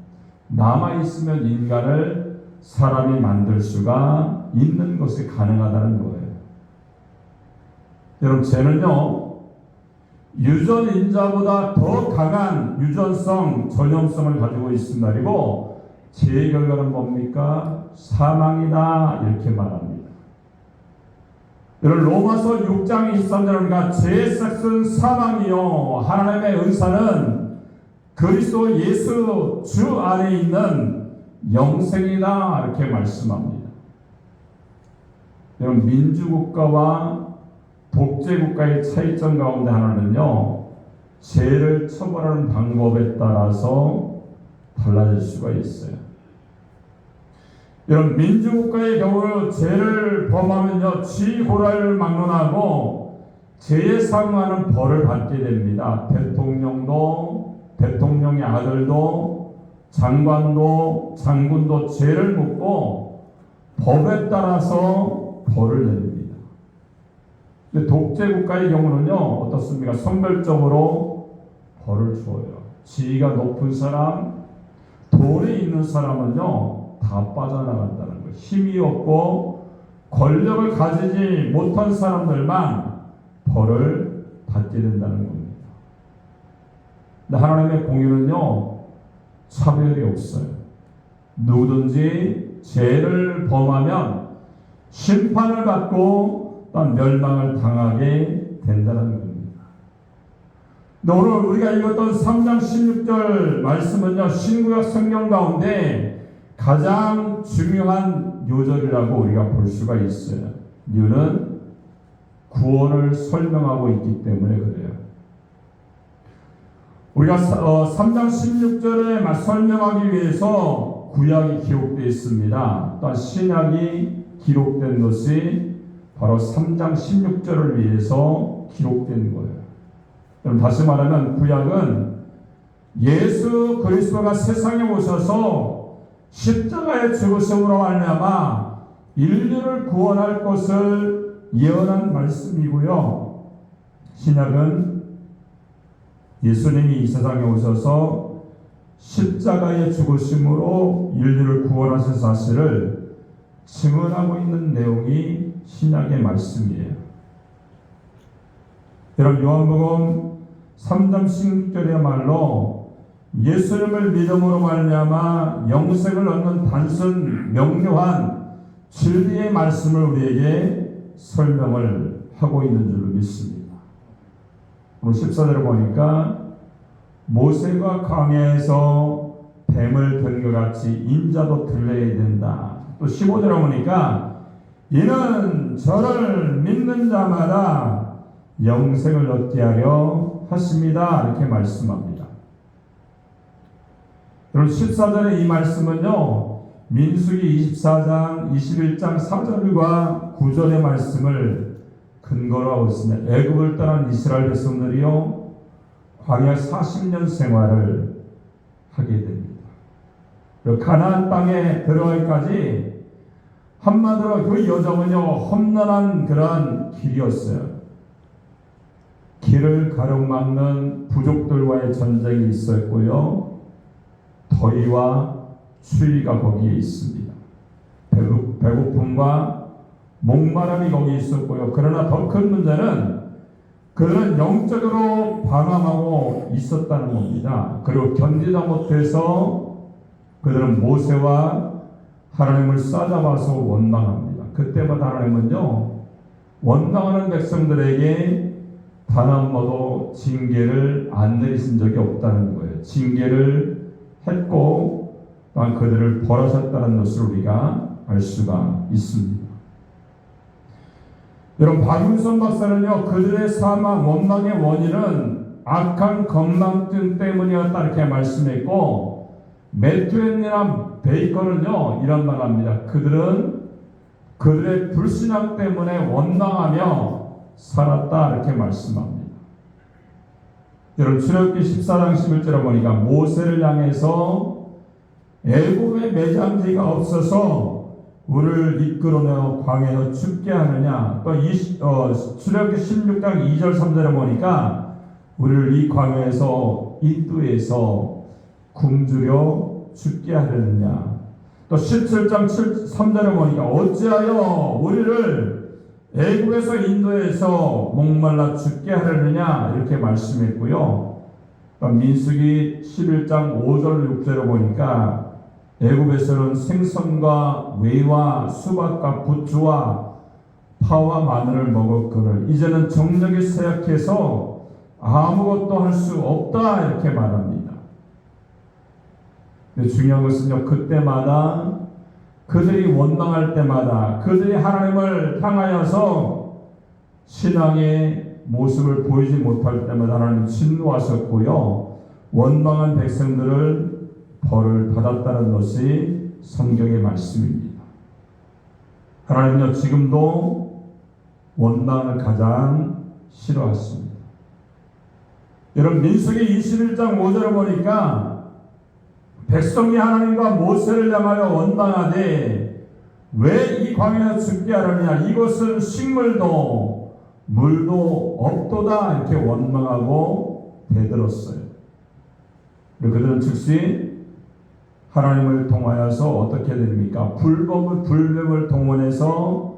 남아있으면 인간을 사람이 만들 수가 있는 것이 가능하다는 거예요. 여러분, 죄는요 유전인자보다 더 강한 유전성, 전염성을 가지고 있습니다. 그리고 죄의 결과는 뭡니까? 사망이다, 이렇게 말합니다. 여러분, 로마서 6장 23절은 죄의 삭은 사망이요 하나님의 은사는 그리스도 예수 주 안에 있는 영생이다, 이렇게 말씀합니다. 여러분, 민주국가와 독재국가의 차이점 가운데 하나는요 죄를 처벌하는 방법에 따라서 달라질 수가 있어요. 여러분, 민주국가의 경우 죄를 범하면요 쥐고라를 막론하고 죄에 상응하는 벌을 받게 됩니다. 대통령도, 대통령의 아들도, 장관도, 장군도 죄를 묻고 법에 따라서 벌을 냅니다. 근데 독재국가의 경우는요 어떻습니까? 선별적으로 벌을 주어요. 지위가 높은 사람, 돈이 있는 사람은요 다 빠져나간다는 거예요. 힘이 없고 권력을 가지지 못한 사람들만 벌을 받게 된다는 겁니다. 근데 하나님의 공의는요 차별이 없어요. 누구든지 죄를 범하면 심판을 받고 또한 멸망을 당하게 된다는 겁니다. 근데 오늘 우리가 읽었던 3장 16절 말씀은요 신구약 성경 가운데 가장 중요한 요절이라고 우리가 볼 수가 있어요. 이유는 구원을 설명하고 있기 때문에 그래요. 우리가 3장 16절에 설명하기 위해서 구약이 기록되어 있습니다. 또한 신약이 기록된 것이 바로 3장 16절을 위해서 기록된 거예요. 그럼 다시 말하면 구약은 예수 그리스도가 세상에 오셔서 십자가의 죽으심으로 말미암아 인류를 구원할 것을 예언한 말씀이고요. 신약은 예수님이 이 세상에 오셔서 십자가의 죽으심으로 인류를 구원하신 사실을 증언하고 있는 내용이 신약의 말씀이에요. 여러분, 요한복음 3장 16절이야말로 예수님을 믿음으로 말미암아 영생을 얻는 단순 명료한 진리의 말씀을 우리에게 설명을 하고 있는 줄로 믿습니다. 오늘 14절을 보니까 모세가 광야에서 뱀을 든 것 같이 인자도 들려야 된다. 또 15절에 보니까 이는 저를 믿는 자마다 영생을 얻게 하려 하십니다. 이렇게 말씀합니다. 여러분, 14절의 이 말씀은요, 민수기 24장 21장 4절과 9절의 말씀을 근거로 하고 있습니다. 애굽을 떠난 이스라엘 백성들이요, 광야 40년 생활을 하게 됩니다. 가나안 땅에 들어가기까지 한마디로 그 여정은요, 험난한 그러한 길이었어요. 길을 가로막는 부족들과의 전쟁이 있었고요, 더위와 추위가 거기에 있습니다. 배고픔과 목마름이 거기에 있었고요. 그러나 더 큰 문제는 그들은 영적으로 방황하고 있었다는 겁니다. 그리고 견디다 못해서 그들은 모세와 하나님을 싸잡아서 원망합니다. 그때마다 하나님은요, 원망하는 백성들에게 단 한 번도 징계를 안 내리신 적이 없다는 거예요. 징계를 했고 또한 그들을 벌하셨다는 것을 우리가 알 수가 있습니다. 여러분, 박윤선 박사는요, 그들의 사망, 원망의 원인은 악한 건망증 때문이었다 이렇게 말씀했고, 매튜 헨리나 베이컨은요, 이런 말 합니다. 그들은 그들의 불신앙 때문에 원망하며 살았다 이렇게 말씀합니다. 여러분, 출애굽기 14장 11절에 보니까 모세를 향해서 애굽에 매장지가 없어서 우리를 이끌어내어 광야에서 춥게 하느냐, 또 출애굽기 16장 2절 3절에 보니까 우리를 이 광야에서 인도에서 굶주려 죽게 하려느냐, 또 17장 3절에 보니까 어찌하여 우리를 애굽에서 인도에서 목말라 죽게 하려느냐 이렇게 말씀했고요. 민수기 11장 5절 6절에 보니까 애굽에서는 생선과 외와 수박과 부추와 파와 마늘을 먹었거늘 이제는 정력이 쇠약해서 아무것도 할 수 없다 이렇게 말합니다. 근데 중요한 것은요, 그때마다 그들이 원망할 때마다 그들이 하나님을 향하여서 신앙의 모습을 보이지 못할 때마다 하나님 진노하셨고요, 원망한 백성들을 벌을 받았다는 것이 성경의 말씀입니다. 하나님은요, 지금도 원망을 가장 싫어하십니다. 여러분, 민수기 21장 5절을 보니까 백성이 하나님과 모세를 향하여 원망하되 왜 이 광야에 죽게 하느냐, 이것은 식물도 물도 없도다 이렇게 원망하고 대들었어요. 그리고 그들은 즉시 하나님을 통하여서 어떻게 됩니까? 불뱀을 동원해서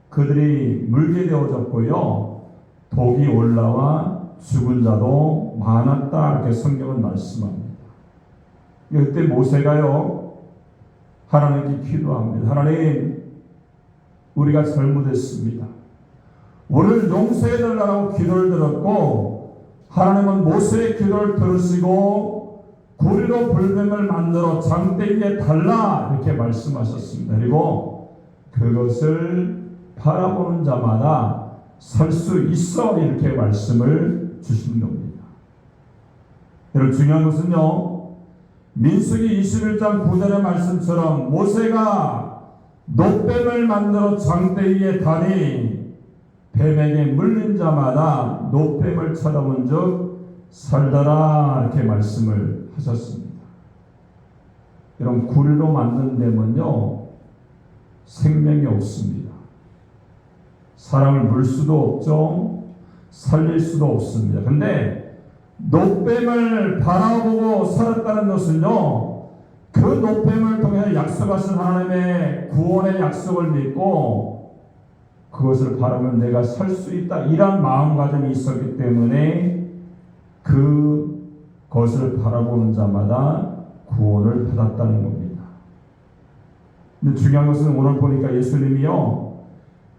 그들이 물게 되어졌고요, 독이 올라와 죽은 자도 많았다 이렇게 성경은 말씀합니다. 그때 모세가요, 하나님께 기도합니다. 하나님, 우리가 잘못했습니다. 우리를 용서해달라고 기도를 들었고, 하나님은 모세의 기도를 들으시고 구리로 불뱀을 만들어 장대기에 달라 이렇게 말씀하셨습니다. 그리고 그것을 바라보는 자마다 살 수 있어 이렇게 말씀을 주신 겁니다. 여러분, 중요한 것은요, 민수기 21장 9절의 말씀처럼 모세가 노뱀을 만들어 장대기에 다니 뱀에게 물린 자마다 노뱀을 쳐다본 적 살더라 이렇게 말씀을 하셨습니다. 여러분, 구리로 만든 뱀은요, 생명이 없습니다. 사람을 물 수도 없죠. 살릴 수도 없습니다. 근데 노뱀을 바라보고 살았다는 것은요, 그 노뱀을 통해 약속하신 하나님의 구원의 약속을 믿고 그것을 바라면 내가 살 수 있다, 이런 마음가짐이 있었기 때문에 그것을 바라보는 자마다 구원을 받았다는 겁니다. 근데 중요한 것은 오늘 보니까 예수님이요,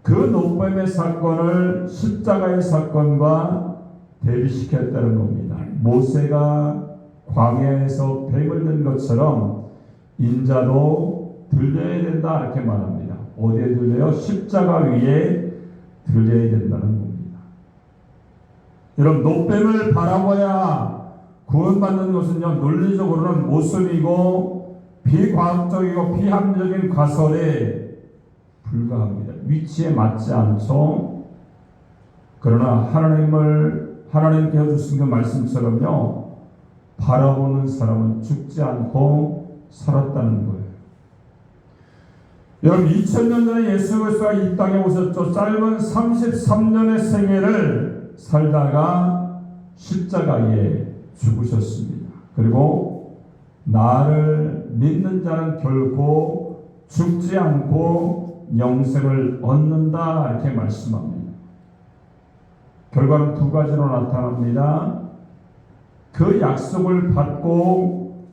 그 노뱀의 사건을 십자가의 사건과 대비시켰다는 겁니다. 모세가 광야에서 뱀을 든 것처럼 인자도 들려야 된다, 이렇게 말합니다. 어디에 들려요? 십자가 위에 들려야 된다는 겁니다. 여러분, 노뱀을 바라봐야 구원받는 것은요, 논리적으로는 모순이고 비과학적이고 비합리적인 가설에 불과합니다. 위치에 맞지 않죠. 그러나 하나님께서 주신 그 말씀처럼요, 바라보는 사람은 죽지 않고 살았다는 거예요. 여러분, 2000년 전에 예수 그리스도가 이 땅에 오셨죠. 짧은 33년의 생애를 살다가 십자가에 죽으셨습니다. 그리고 나를 믿는 자는 결코 죽지 않고 영생을 얻는다, 이렇게 말씀합니다. 결과는 두 가지로 나타납니다. 그 약속을 받고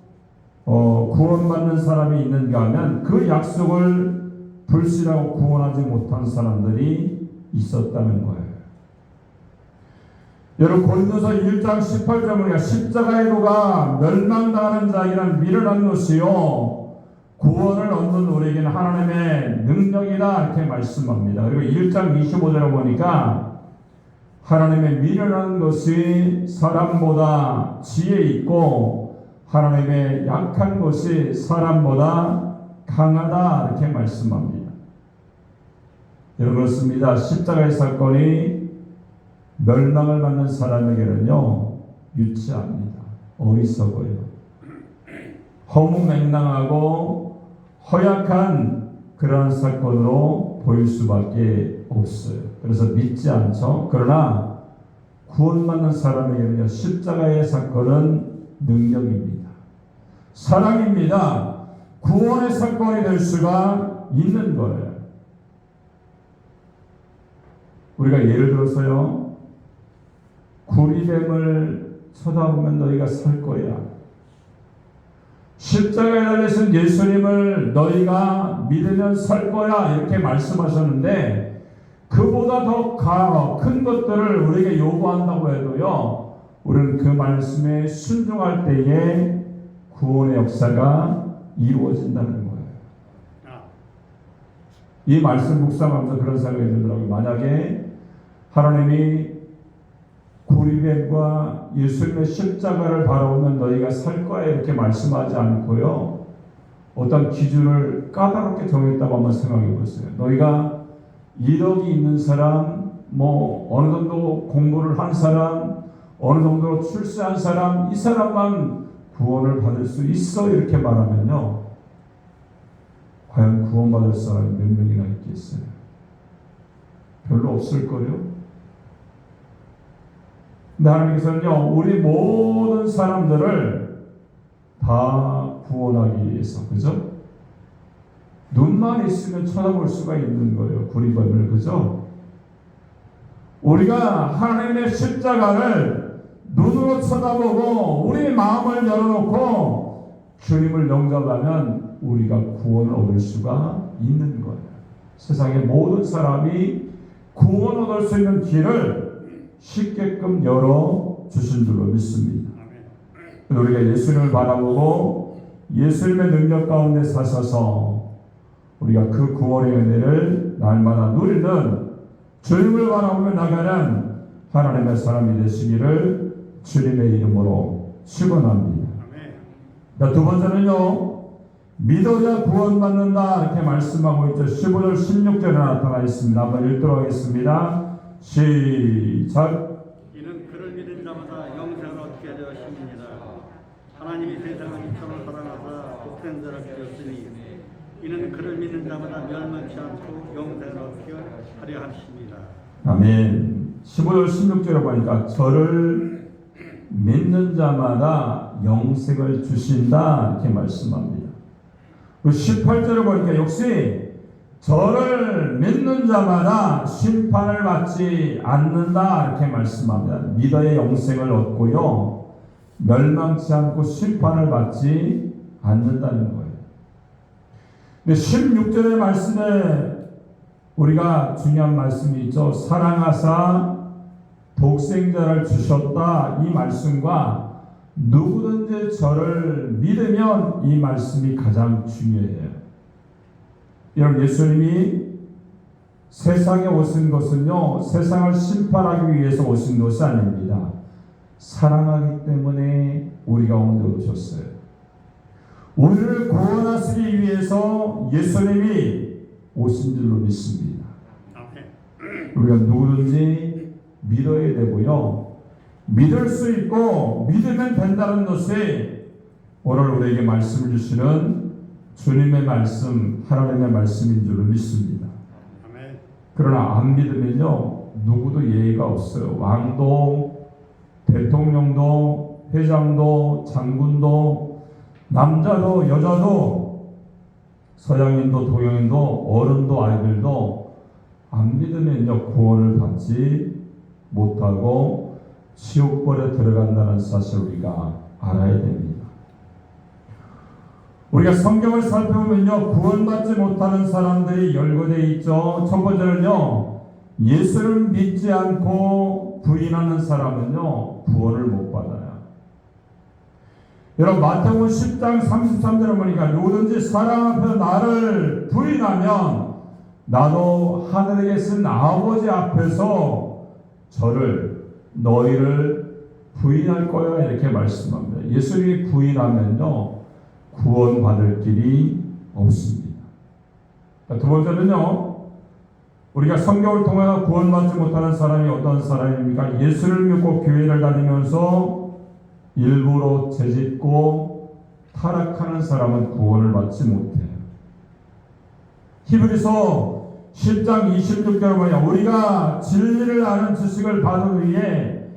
구원받는 사람이 있는가 하면 그 약속을 불신하고 구원하지 못한 사람들이 있었다는 거예요. 여러분, 고린도서 1장 18절에 보니까 십자가의 도가 멸망당하는 자에게는 미련한 것이요 구원을 얻는 우리에게는 하나님의 능력이다, 이렇게 말씀합니다. 그리고 1장 25절에 보니까 하나님의 미련한 것이 사람보다 지혜 있고 하나님의 약한 것이 사람보다 강하다, 이렇게 말씀합니다. 여러분, 그렇습니다. 십자가의 사건이 멸망을 받는 사람에게는요, 유치합니다. 어리석어요. 허무맹랑하고 허약한 그러한 사건으로 보일 수밖에 없어요. 그래서 믿지 않죠. 그러나 구원받는 사람에게는요, 십자가의 사건은 능력입니다. 사랑입니다. 구원의 사건이 될 수가 있는 거예요. 우리가 예를 들어서요, 구리뱀을 쳐다보면 너희가 살 거야. 십자가에 달리신 예수님을 너희가 믿으면 살 거야, 이렇게 말씀하셨는데 그보다 더 큰 것들을 우리에게 요구한다고 해도요, 우리는 그 말씀에 순종할 때에 구원의 역사가 이루어진다는 거예요. 이 말씀 묵상하면서 그런 생각이 들더라고요. 만약에 하나님이 구리뱀과 예수님의 십자가를 바라보면 너희가 살 거야, 이렇게 말씀하지 않고요, 어떤 기준을 까다롭게 정했다고 한번 생각해 보세요. 너희가 1억이 있는 사람, 어느 정도 공부를 한 사람, 어느 정도로 출세한 사람, 이 사람만 구원을 받을 수 있어, 이렇게 말하면요, 과연 구원받을 사람이 몇 명이나 있겠어요? 별로 없을걸요? 근데 하나님께서는요, 우리 모든 사람들을 다 구원하기 위해서, 그죠? 눈만 있으면 쳐다볼 수가 있는 거예요, 구리뱀을, 그죠? 우리가 하나님의 십자가를 눈으로 쳐다보고 우리 마음을 열어놓고 주님을 영접하면 우리가 구원을 얻을 수가 있는 거예요. 세상의 모든 사람이 구원 얻을 수 있는 길을 쉽게끔 열어주신 줄로 믿습니다. 우리가 예수님을 바라보고 예수님의 능력 가운데 사셔서 우리가 그 구원의 은혜를 날마다 누리는, 주님을 바라보며 나가는 하나님의 사람이 되시기를 주님의 이름으로 축원합니다. 두 번째는요, 믿어야 구원받는다, 이렇게 말씀하고 있죠. 15절 16절에 나타나 있습니다. 한번 읽도록 하겠습니다. 시작. 이는 그를 믿은 자마다 영생을 얻게 하려 하심이니라. 하나님이 세상을 이처럼 사랑하사 독생자를 주셨으니 이는 그를 믿는 자마다 멸망치 않고 영생을 얻게 하려 하십니다. 아멘. 15절 16절에 보니까 저를 믿는 자마다 영생을 주신다 이렇게 말씀합니다. 그리고 18절에 보니까 역시 저를 믿는 자마다 심판을 받지 않는다 이렇게 말씀합니다. 믿어야 영생을 얻고요, 멸망치 않고 심판을 받지 않는다는 거예요. 근데 16절의 말씀에 우리가 중요한 말씀이 있죠. 사랑하사 독생자를 주셨다, 이 말씀과 누구든지 저를 믿으면, 이 말씀이 가장 중요해요. 여러분, 예수님이 세상에 오신 것은요, 세상을 심판하기 위해서 오신 것이 아닙니다. 사랑하기 때문에 우리 가운데 오셨어요. 우리를 구원하시기 위해서 예수님이 오신 줄로 믿습니다. 우리가 누구든지 믿어야 되고요, 믿을 수 있고 믿으면 된다는 것이 오늘 우리에게 말씀을 주시는 주님의 말씀, 하나님의 말씀인 줄로 믿습니다. 그러나 안 믿으면요, 누구도 예의가 없어요. 왕도, 대통령도, 회장도, 장군도, 남자도 여자도, 서양인도 동양인도, 어른도 아이들도 안 믿으면요, 구원을 받지 못하고 지옥벌에 들어간다는 사실을 우리가 알아야 됩니다. 우리가 성경을 살펴보면요, 구원받지 못하는 사람들이 열거되어 있죠. 첫 번째는요, 예수를 믿지 않고 부인하는 사람은요, 구원을 못 받아요. 여러분, 마태복음 10장 33절에 보니까 누구든지 사람 앞에 나를 부인하면 나도 하늘에 계신 아버지 앞에서 너희를 부인할 거야, 이렇게 말씀합니다. 예수님이 부인하면요, 구원받을 길이 없습니다. 두 번째는요, 우리가 성경을 통해 구원받지 못하는 사람이 어떤 사람입니까? 예수를 믿고 교회를 다니면서 일부러 죄짓고 타락하는 사람은 구원을 받지 못해요. 히브리서 10장 26절에 보면 우리가 진리를 아는 지식을 받은 후에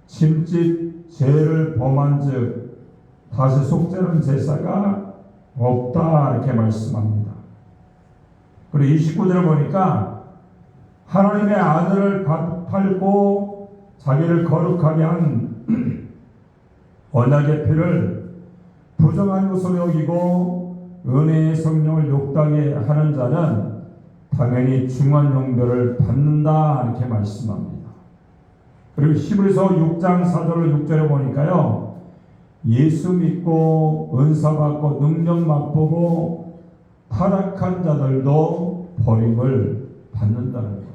짐짓 죄를 범한 즉 다시 속죄는 제사가 없다, 이렇게 말씀합니다. 그리고 29절에 보니까 하나님의 아들을 팔고 자기를 거룩하게 한 언약의 피를 부정한 것으로 여기고 은혜의 성령을 욕당해 하는 자는 당연히 중한 용별을 받는다, 이렇게 말씀합니다. 그리고 히브리서 6장 4절 6절에 보니까요, 예수 믿고 은사 받고 능력 맛보고 타락한 자들도 버림을 받는다는 거예요.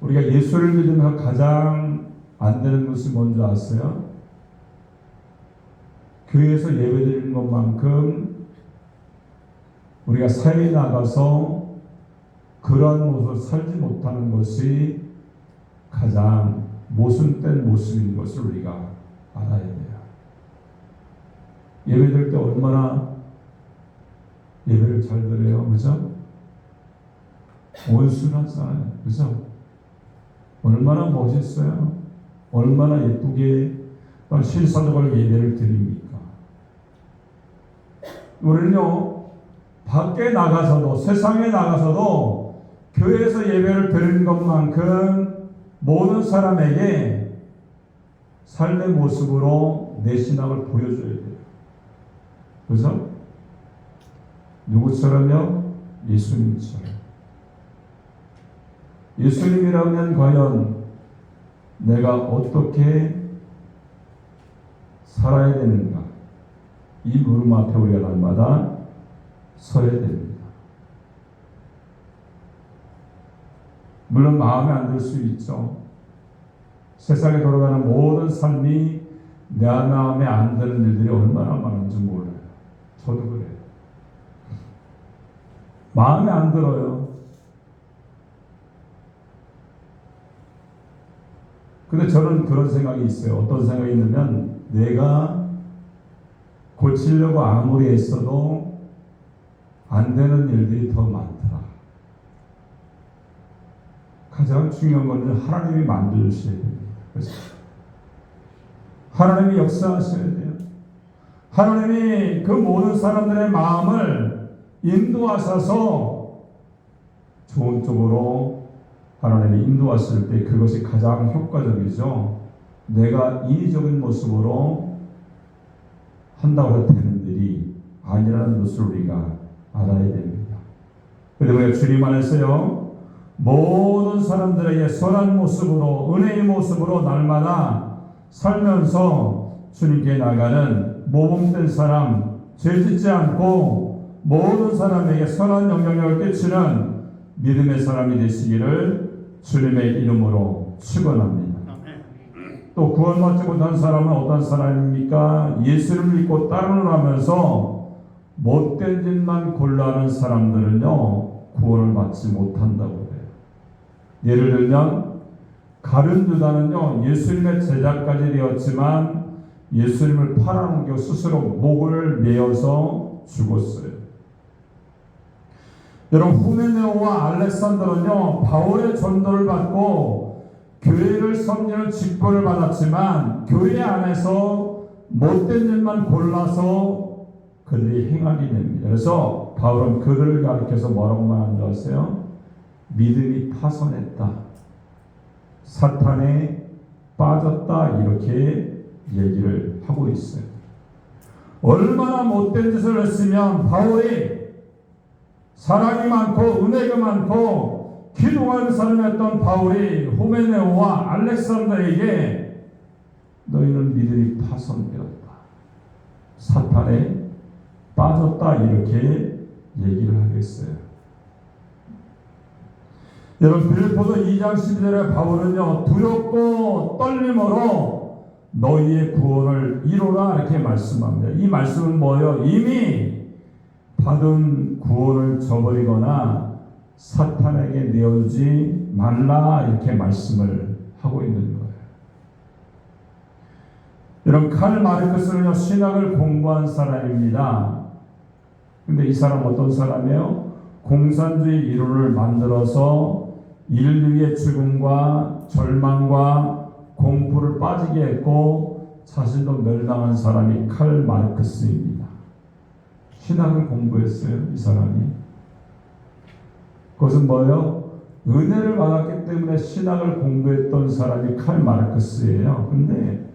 우리가 예수를 믿으면서 가장 안 되는 것이 뭔지 아세요? 교회에서 예배드리는 것만큼 우리가 사회에 나가서 그러한 모습을 살지 못하는 것이 가장 모순된 모습인 것을 우리가 알아야 돼요. 예배드릴 때 얼마나 예배를 잘 드려요, 그죠? 온순하잖아요, 그죠? 얼마나 멋있어요, 얼마나 예쁘게 신사적으로 예배를 드립니까? 우리는요, 밖에 나가서도, 세상에 나가서도 교회에서 예배를 드리는 것만큼 모든 사람에게 삶의 모습으로 내 신앙을 보여줘야 돼요. 그래서 누구처럼요? 예수님처럼. 예수님이라면 과연 내가 어떻게 살아야 되는가? 이 물음 앞에 우리가 날마다 서야 됩니다. 물론 마음에 안 들 수 있죠. 세상에 돌아가는 모든 삶이 내 마음에 안 드는 일들이 얼마나 많은지 몰라요. 저도 그래요. 마음에 안 들어요. 근데 저는 그런 생각이 있어요. 어떤 생각이 있냐면, 내가 고치려고 아무리 애써도 안 되는 일들이 더 많더라. 가장 중요한 것은 하나님이 만들어주셔야 됩니다. 그래서 하나님이 역사하셔야 돼요. 하나님이 그 모든 사람들의 마음을 인도하셔서 좋은 쪽으로 하나님이 인도하실 때 그것이 가장 효과적이죠. 내가 인위적인 모습으로 한다고 해서 되는 일이 아니라는 것을 우리가 알아야 됩니다. 그런데 주님 안에서요, 모든 사람들에게 선한 모습으로, 은혜의 모습으로 날마다 살면서 주님께 나가는 모범된 사람, 죄짓지 않고 모든 사람에게 선한 영향력을 끼치는 믿음의 사람이 되시기를 주님의 이름으로 축원합니다. 또 구원받지 못한 사람은 어떤 사람입니까? 예수를 믿고 따르려 하면서 못된 짓만 골라하는 사람들은요, 구원을 받지 못한다고 해요. 예를 들면 가룟 유다는요, 예수님의 제자까지 되었지만 예수님을 팔아넘겨 스스로 목을 메어서 죽었어요. 여러분, 후메네오와 알렉산더는요, 바울의 전도를 받고 교회를 섬기는 직분을 받았지만 교회 안에서 못된 일만 골라서 그들이 행하게 됩니다. 그래서 바울은 그들을 가리켜서 뭐라고 말하는 줄 아세요? 믿음이 파손했다, 사탄에 빠졌다, 이렇게 얘기를 하고 있어요. 얼마나 못된 짓을 했으면 바울이 사랑이 많고 은혜가 많고 기도하는 사람이었던 바울이 후메네오와 알렉산더에게 너희는 믿음이 파손되었다, 사탄에 빠졌다, 이렇게 얘기를 하겠어요. 여러분, 빌립보서 2장 12절에 바울은요, 두렵고 떨림으로 너희의 구원을 이루라, 이렇게 말씀합니다. 이 말씀은 뭐예요? 이미 받은 구원을 저버리거나 사탄에게 내어주지 말라, 이렇게 말씀을 하고 있는 거예요. 여러분, 칼 마르크스는요, 신학을 공부한 사람입니다. 근데 이 사람 어떤 사람이에요? 공산주의 이론을 만들어서 인류의 죽음과 절망과 공포를 빠지게 했고 자신도 멸망한 사람이 칼 마르크스입니다. 신학을 공부했어요, 이 사람이. 그것은 뭐예요? 은혜를 받았기 때문에 신학을 공부했던 사람이 칼 마르크스예요. 근데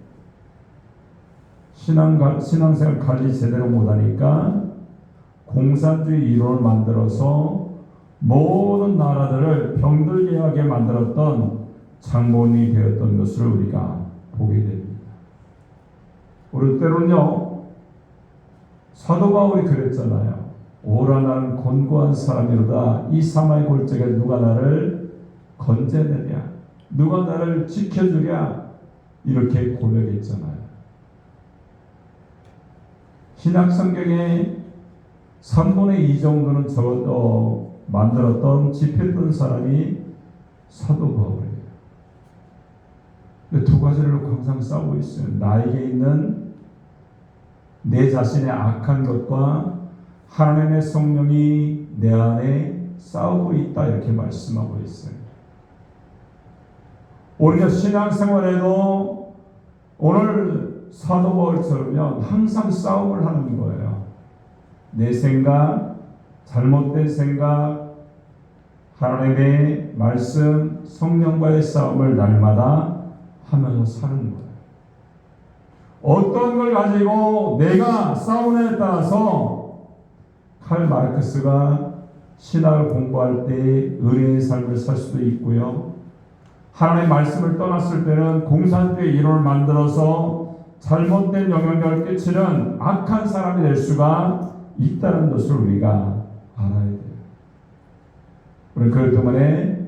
신앙생활 관리 제대로 못하니까 공산주의 이론을 만들어서 모든 나라들을 병들게 하게 만들었던 장본인이 되었던 것을 우리가 보게 됩니다. 우리 때로는요, 사도 바울이 그랬잖아요. 오라 나는 곤고한 사람이로다. 이 사마의 골짜기에 누가 나를 건져내랴, 누가 나를 지켜주랴, 이렇게 고백했잖아요. 신약 성경에 3분의 2 정도는 만들었던, 집필했던 사람이 사도 바울이에요. 근데 두 가지를 놓고 항상 싸우고 있어요. 나에게 있는 내 자신의 악한 것과 하나님의 성령이 내 안에 싸우고 있다, 이렇게 말씀하고 있어요. 우리가 신앙생활에도 오늘 사도 바울처럼요, 항상 싸움을 하는 거예요. 내 생각, 잘못된 생각, 하나님의 말씀, 성령과의 싸움을 날마다 하면서 사는 거예요. 어떤 걸 가지고 내가 싸우느냐에 따라서 칼 마르크스가 신학을 공부할 때 의뢰의 삶을 살 수도 있고요, 하나님의 말씀을 떠났을 때는 공산주의 이론을 만들어서 잘못된 영향력을 끼치는 악한 사람이 될 수가 있다는 것을 우리가 알아야 돼요. 우리는 그렇기 때문에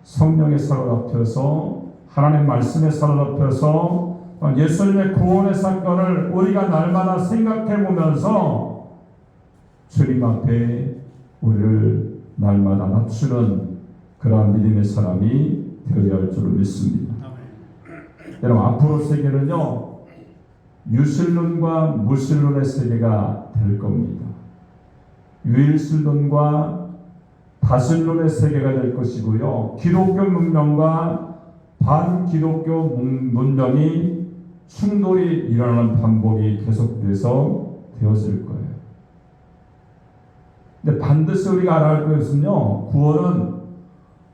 성령에 사로잡혀서 하나님의 말씀에 사로잡혀서 예수님의 구원의 사건을 우리가 날마다 생각해 보면서 주님 앞에 우리를 날마다 낮추는 그러한 믿음의 사람이 되어야 할 줄을 믿습니다. 여러분, 앞으로 세계는요, 유실론과 무실론의 세계가 될 겁니다. 유일신론과 다신론의 세계가 될 것이고요. 기독교 문명과 반기독교 문명이 충돌이 일어나는 반복이 계속돼서 되어질 거예요. 근데 반드시 우리가 알아야 할 것은요, 구원은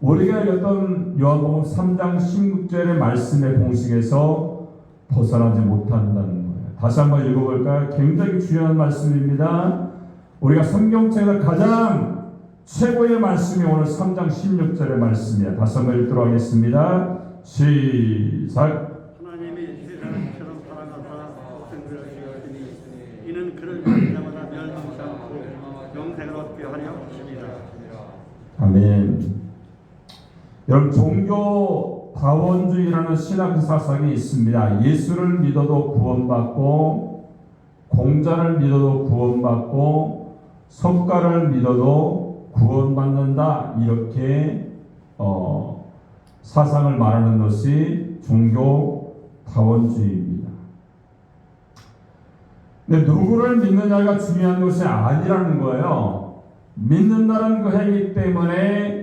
우리가 읽었던 요한복음 3장 16절의 말씀의 공식에서 벗어나지 못한다는 거예요. 다시 한번 읽어볼까요? 굉장히 중요한 말씀입니다. 우리가 성경책에서 가장 최고의 말씀이 오늘 3장 16절의 말씀이에요. 다시 한번 읽도록 하겠습니다. 시작. 하나님이 세상처럼 사랑하사 독생자를 주셨으니 이는 그를 믿는 자마다 멸망치 않고 영생을 얻게 하려 하십니다. 아멘. 여러분, 종교 다원주의라는 신학 사상이 있습니다. 예수를 믿어도 구원받고, 공자를 믿어도 구원받고, 석가를 믿어도 구원받는다, 이렇게 사상을 말하는 것이 종교 다원주의입니다. 근데 누구를 믿느냐가 중요한 것이 아니라는 거예요. 믿는다는 그 행위 때문에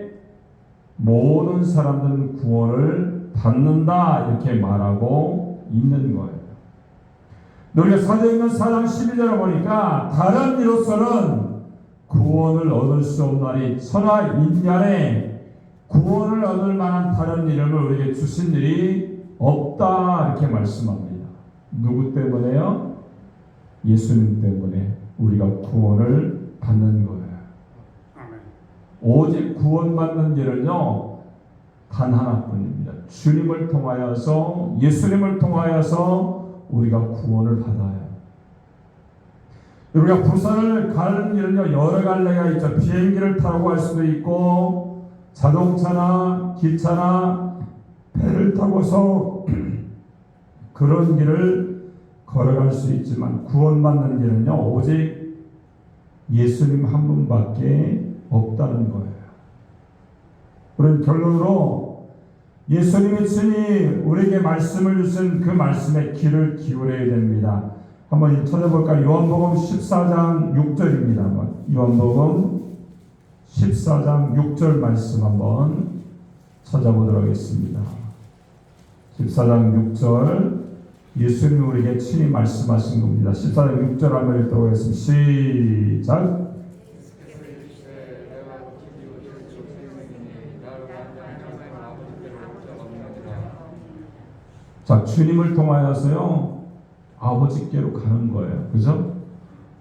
모든 사람들은 구원을 받는다, 이렇게 말하고 있는 거예요. 우리가 사도행전 4장 12절을 보니까 다른 이로서는 구원을 얻을 수 없나니 천하 인간에 구원을 얻을 만한 다른 이름을 우리에게 주신 일이 없다, 이렇게 말씀합니다. 누구 때문에요? 예수님 때문에 우리가 구원을 받는 거예요. 오직 구원받는 길은요, 단 하나뿐입니다. 주님을 통하여서, 예수님을 통하여서 우리가 구원을 받아요. 우리가 부산을 가는 길은요, 여러 갈래가 있죠. 비행기를 타고 갈 수도 있고, 자동차나 기차나 배를 타고서 그런 길을 걸어갈 수 있지만, 구원받는 길은요, 오직 예수님 한 분밖에 없다는 거예요. 우리는 결론으로 예수님이 친히 우리에게 말씀을 주신 그 말씀에 귀를 기울여야 됩니다. 한번 찾아볼까요? 요한복음 14장 6절입니다. 요한복음 14장 6절 말씀 한번 찾아보도록 하겠습니다. 14장 6절, 예수님이 우리에게 친히 말씀하신 겁니다. 14장 6절 한번 읽도록 하겠습니다. 시작. 자, 주님을 통하여서요, 아버지께로 가는 거예요. 그죠?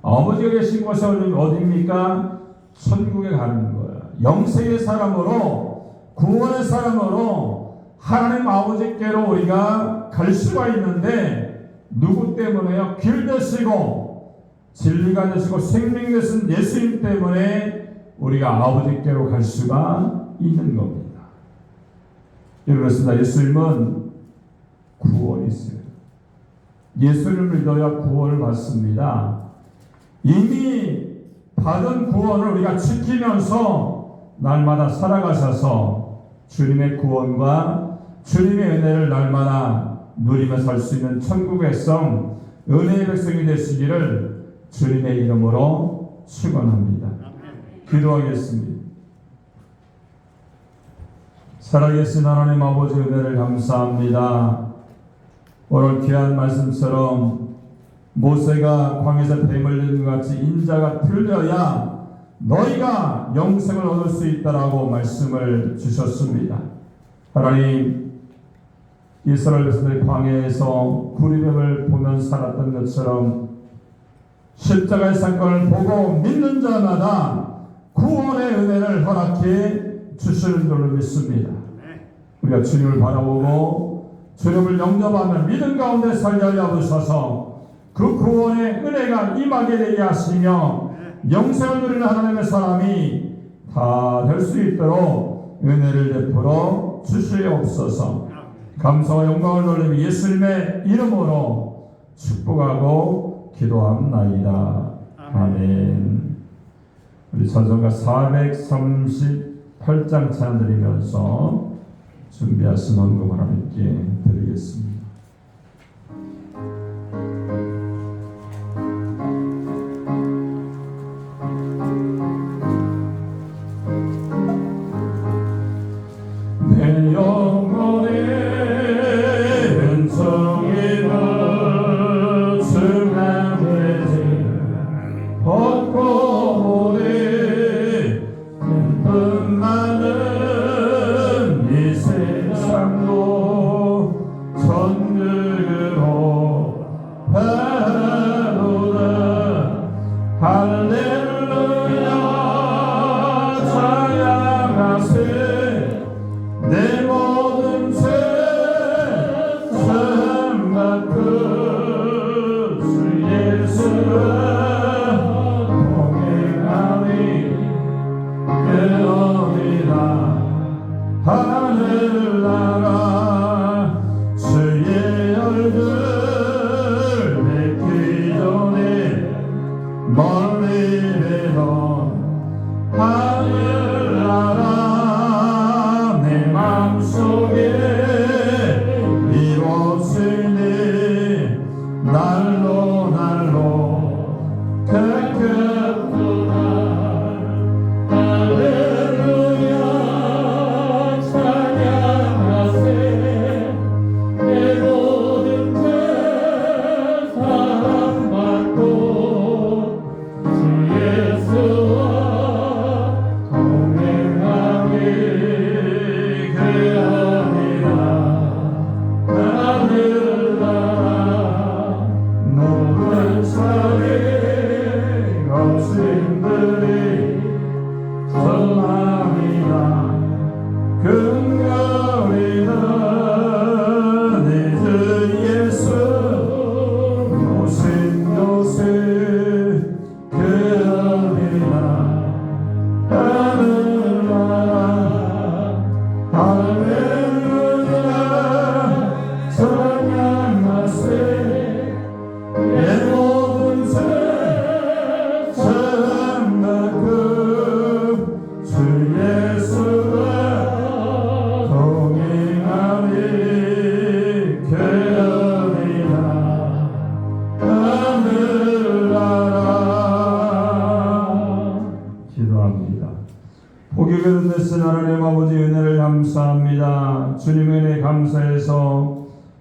아버지가 계신 곳이 어디입니까? 천국에 가는 거예요. 영생의 사람으로, 구원의 사람으로 하나님 아버지께로 우리가 갈 수가 있는데, 누구 때문에요? 길 되시고 진리가 되시고 생명 되신 예수님 때문에 우리가 아버지께로 갈 수가 있는 겁니다. 그렇습니다. 예수님은 구원이 있어요. 예수를 믿어야 구원을 받습니다. 이미 받은 구원을 우리가 지키면서 날마다 살아가셔서 주님의 구원과 주님의 은혜를 날마다 누리며 살 수 있는 천국의 백성, 은혜의 백성이 되시기를 주님의 이름으로 축원합니다. 기도하겠습니다. 살아계신 하나님 아버지, 은혜를 감사합니다. 오늘 귀한 말씀처럼 모세가 광야에서 뱀을 들은 것 같이 인자가 들려야 너희가 영생을 얻을 수 있다라고 말씀을 주셨습니다. 하나님, 이스라엘 백성들이 광야에서 구리뱀을 보면 살았던 것처럼 십자가의 사건을 보고 믿는 자마다 구원의 은혜를 허락해 주시는 줄로 믿습니다. 우리가 주님을 바라보고 주님을 영접하며 믿음 가운데 살게 하여 주셔서 그 구원의 은혜가 임하게 되게 하시며 영생을 누리는 하나님의 사람이 다 될 수 있도록 은혜를 베풀어 주시옵소서. 감사와 영광을 돌리며 예수님의 이름으로 축복하고 기도합나이다. 아멘. 우리 찬송가 438장 찬양 드리면서 준비하신 헌금 하나님께 드리겠습니다.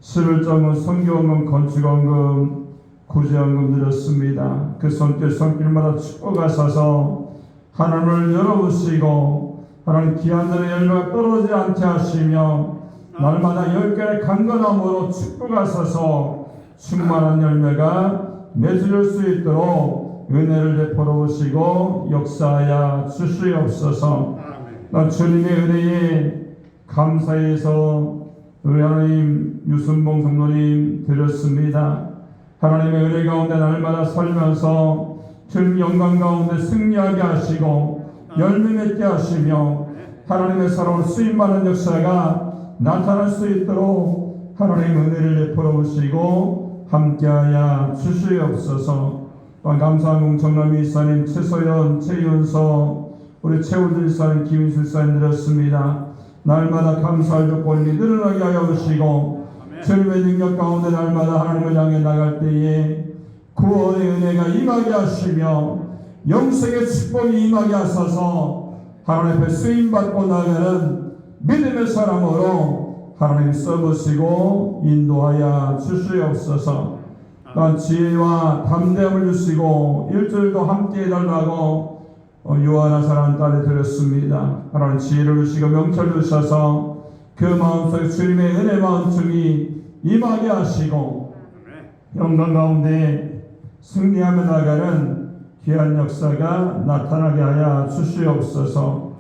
11점은 선교원금, 건축원금, 구제원금 드렸습니다. 그 손길마다 축복하셔서 하나님을 열어보시고 하나님 귀한들의 열매가 떨어지지 않게 하시며 날마다 10개의 강건함으로 축복하셔서 충만한 열매가 맺을 수 있도록 은혜를 베풀어 보시고 역사하여 주시옵소서. 난 주님의 은혜에 감사해서 우리 하나님 유순봉 성도님 드렸습니다. 하나님의 은혜 가운데 날마다 살면서 주님 영광 가운데 승리하게 하시고 열매 맺게 하시며 하나님의 사랑으로 쓰임받는 역사가 나타날 수 있도록 하나님 은혜를 베풀어 보시고 함께하여 주시옵소서. 또한 감사한 공청남 이사님, 최소연, 최윤서, 우리 최우들 이사님, 김인수 이사님 드렸습니다. 날마다 감사할 조건이 늘어나게 하여 주시고 주님의 능력 가운데 날마다 하나님을 향해 나갈 때에 구원의 은혜가 임하게 하시며 영생의 축복이 임하게 하셔서 하나님 앞에 쓰임받고 나가는 믿음의 사람으로 하나님 써보시고 인도하여 주시옵소서. 또한 지혜와 담대함을 주시고 일주일도 함께 해달라고 유한한 사랑 딸에 드렸습니다. 하나님 지혜를 주시고 명철 주셔서 그 마음속에 주님의 은혜 마음중이 임하게 하시고 영광 가운데 승리하며 나가는 귀한 역사가 나타나게 하여 주시옵소서.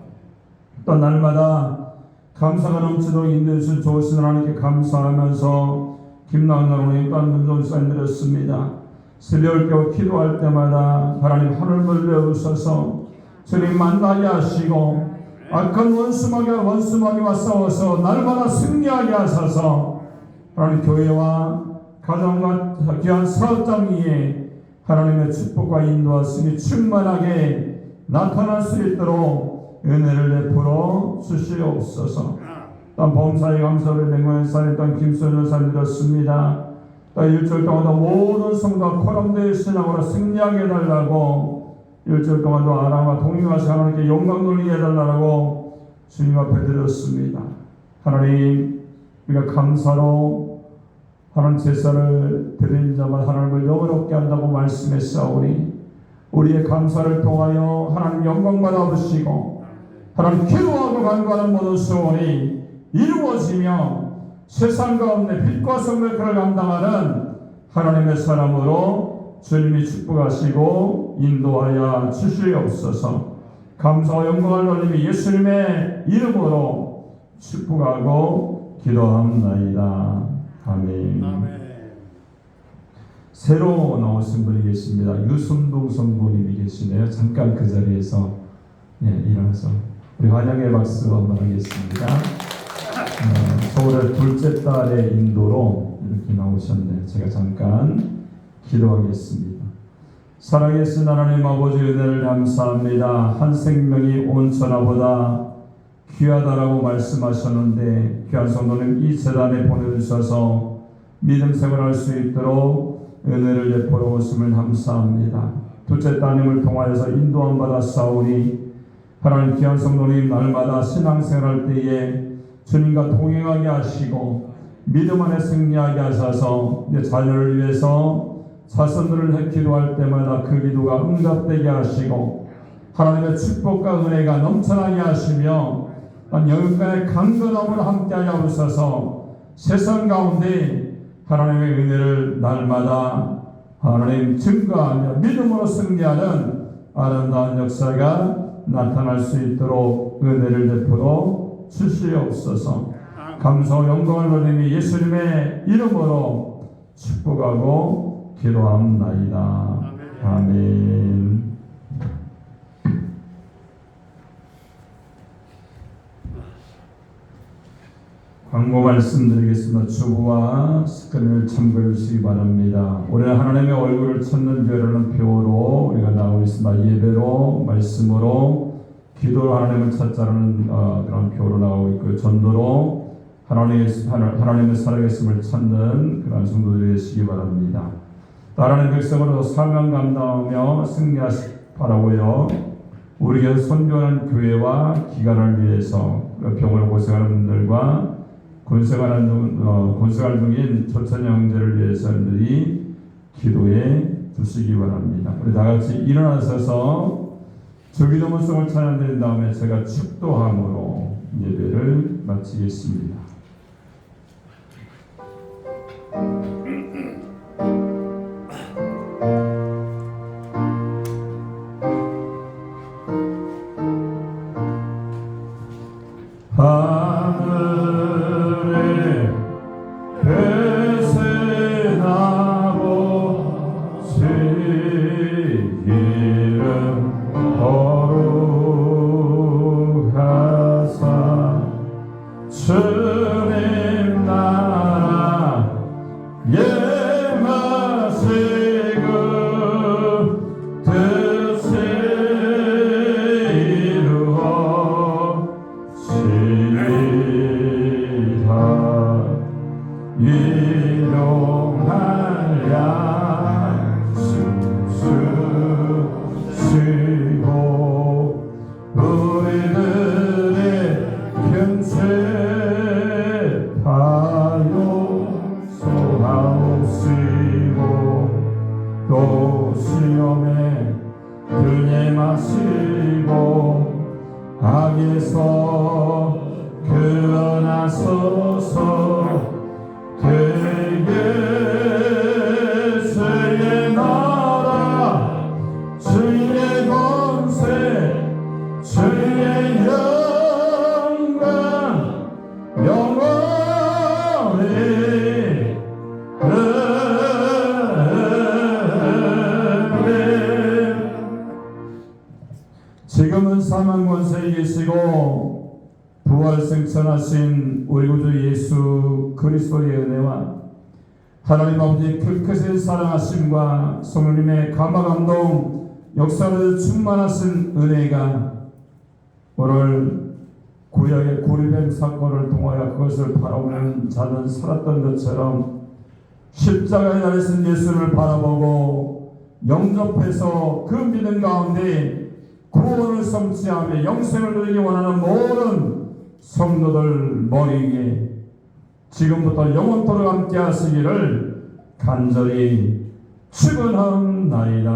또 날마다 감사가 넘치도록 인도해 주신 좋으신 하나님께 감사하면서 김나은 어머님 또한 문종사님 드렸습니다. 새벽을 깨워 기도할 때마다 하나님 하늘을 내어주셔서 주님 만나게 하시고 악한 원수마귀와 싸워서 날마다 승리하게 하셔서 하나님 교회와 가정과 귀한 사업장 위에 하나님의 축복과 인도하심이 충만하게 나타날 수 있도록 은혜를 베풀어 주시옵소서. 또한 범사의 감사를 맹원사님 또한 김소연 여사님 드렸습니다. 또한 일주일 동안 모든 성도가 코람대의 신앙으로 승리하게 해달라고 일주일 동안도 아람과 동행하시 하나님께 영광 돌리게 해달라고 주님 앞에 드렸습니다. 하나님 우리가 감사로 하나님 제사를 드리는 자마다 하나님을 영원롭게 한다고 말씀했사오니 우리의 감사를 통하여 하나님 영광 받아주시고 하나님 기도하고 간구하는 모든 소원이 이루어지며 세상 가운데 빛과 성령의 그를 감당하는 하나님의 사람으로 주님이 축복하시고 인도하여 주시옵소서. 감사와 영광을 돌리며 예수님의 이름으로 축복하고 기도합나이다. 아멘. 새로 나오신 분이 계십니다. 유순동 성도님이 계시네요. 잠깐 그 자리에서 일어나서 우리 환영의 박수 한번 하겠습니다. 서울의 둘째 딸의 인도로 이렇게 나오셨네요. 제가 잠깐 기도하겠습니다. 살아계신 하나님 아버지 은혜를 감사합니다. 한 생명이 온 천하보다 귀하다라고 말씀하셨는데 귀한 성도님 이 재단에 보내주셔서 믿음 생활할 수 있도록 은혜를 베풀어 오심을 감사합니다. 둘째 따님을 통하여서 인도함 받아 싸우니 하나님 귀한 성도님 날마다 신앙생활할 때에 주님과 동행하게 하시고 믿음 안에 승리하게 하셔서 내 자녀를 위해서 자손들을 기도할 때마다 그 기도가 응답되게 하시고 하나님의 축복과 은혜가 넘쳐나게 하시며 영육간의 강건함으로 함께하여 오셔서 세상 가운데 하나님의 은혜를 날마다 하나님 증거하며 믿음으로 승리하는 아름다운 역사가 나타날 수 있도록 은혜를 베풀어 주시옵소서. 감사와 영광을 돌리며 예수님의 이름으로 축복하고 기도합나이다. 아멘. 광고 말씀드리겠습니다. 주부와 스크린을 참고해 주시기 바랍니다. 올해 하나님의 얼굴을 찾는 교회라는 표로 우리가 나오고 있습니다. 예배로 말씀으로 기도로 하나님을 찾자라는 그런 표로 나오고 있고요. 전도로 하나님의 살아계심을 찾는 그런 성도들이 되시기 바랍니다. 나라는 백성으로 사명 감당하며 승리하시 바라고요. 우리에게 선교하는 교회와 기관을 위해서 병으로 고생하는 분들과 군생활 중인 초천 형제를 위해서 여러분들이 기도해 주시기 바랍니다. 우리 다 같이 일어나셔서 주기도문송을 찬양드린 다음에 제가 축도함으로 예배를 마치겠습니다. 하늘에 배세나고 이름 거룩하사 주님 나라 예마시고 뜻을 이루어지리라 일용할 양수시고 우리들의 견죄 하옵시고 또 시험에 들게 마시고 악에서 구원하소서 되게 주의 나라 주의 권세 주의 영광 영원히 지금은 사망 권세에 계시고 부활승천하신 우리 구주 예수 그리스도의 은혜와 하나님 아버지의 그 크신 사랑하심과 성령님의 감화감동 역사를 충만하신 은혜가 오늘 구약의 구리뱀 사건을 통하여 그것을 바라보는 자는 살았던 것처럼 십자가에 달리신 예수를 바라보고 영접해서 그 믿음 가운데 구원을 성취하며 영생을 누리기 원하는 모든 성도들 머리 위에 지금부터 영원토록 함께 하시기를 간절히 축원하옵나이다.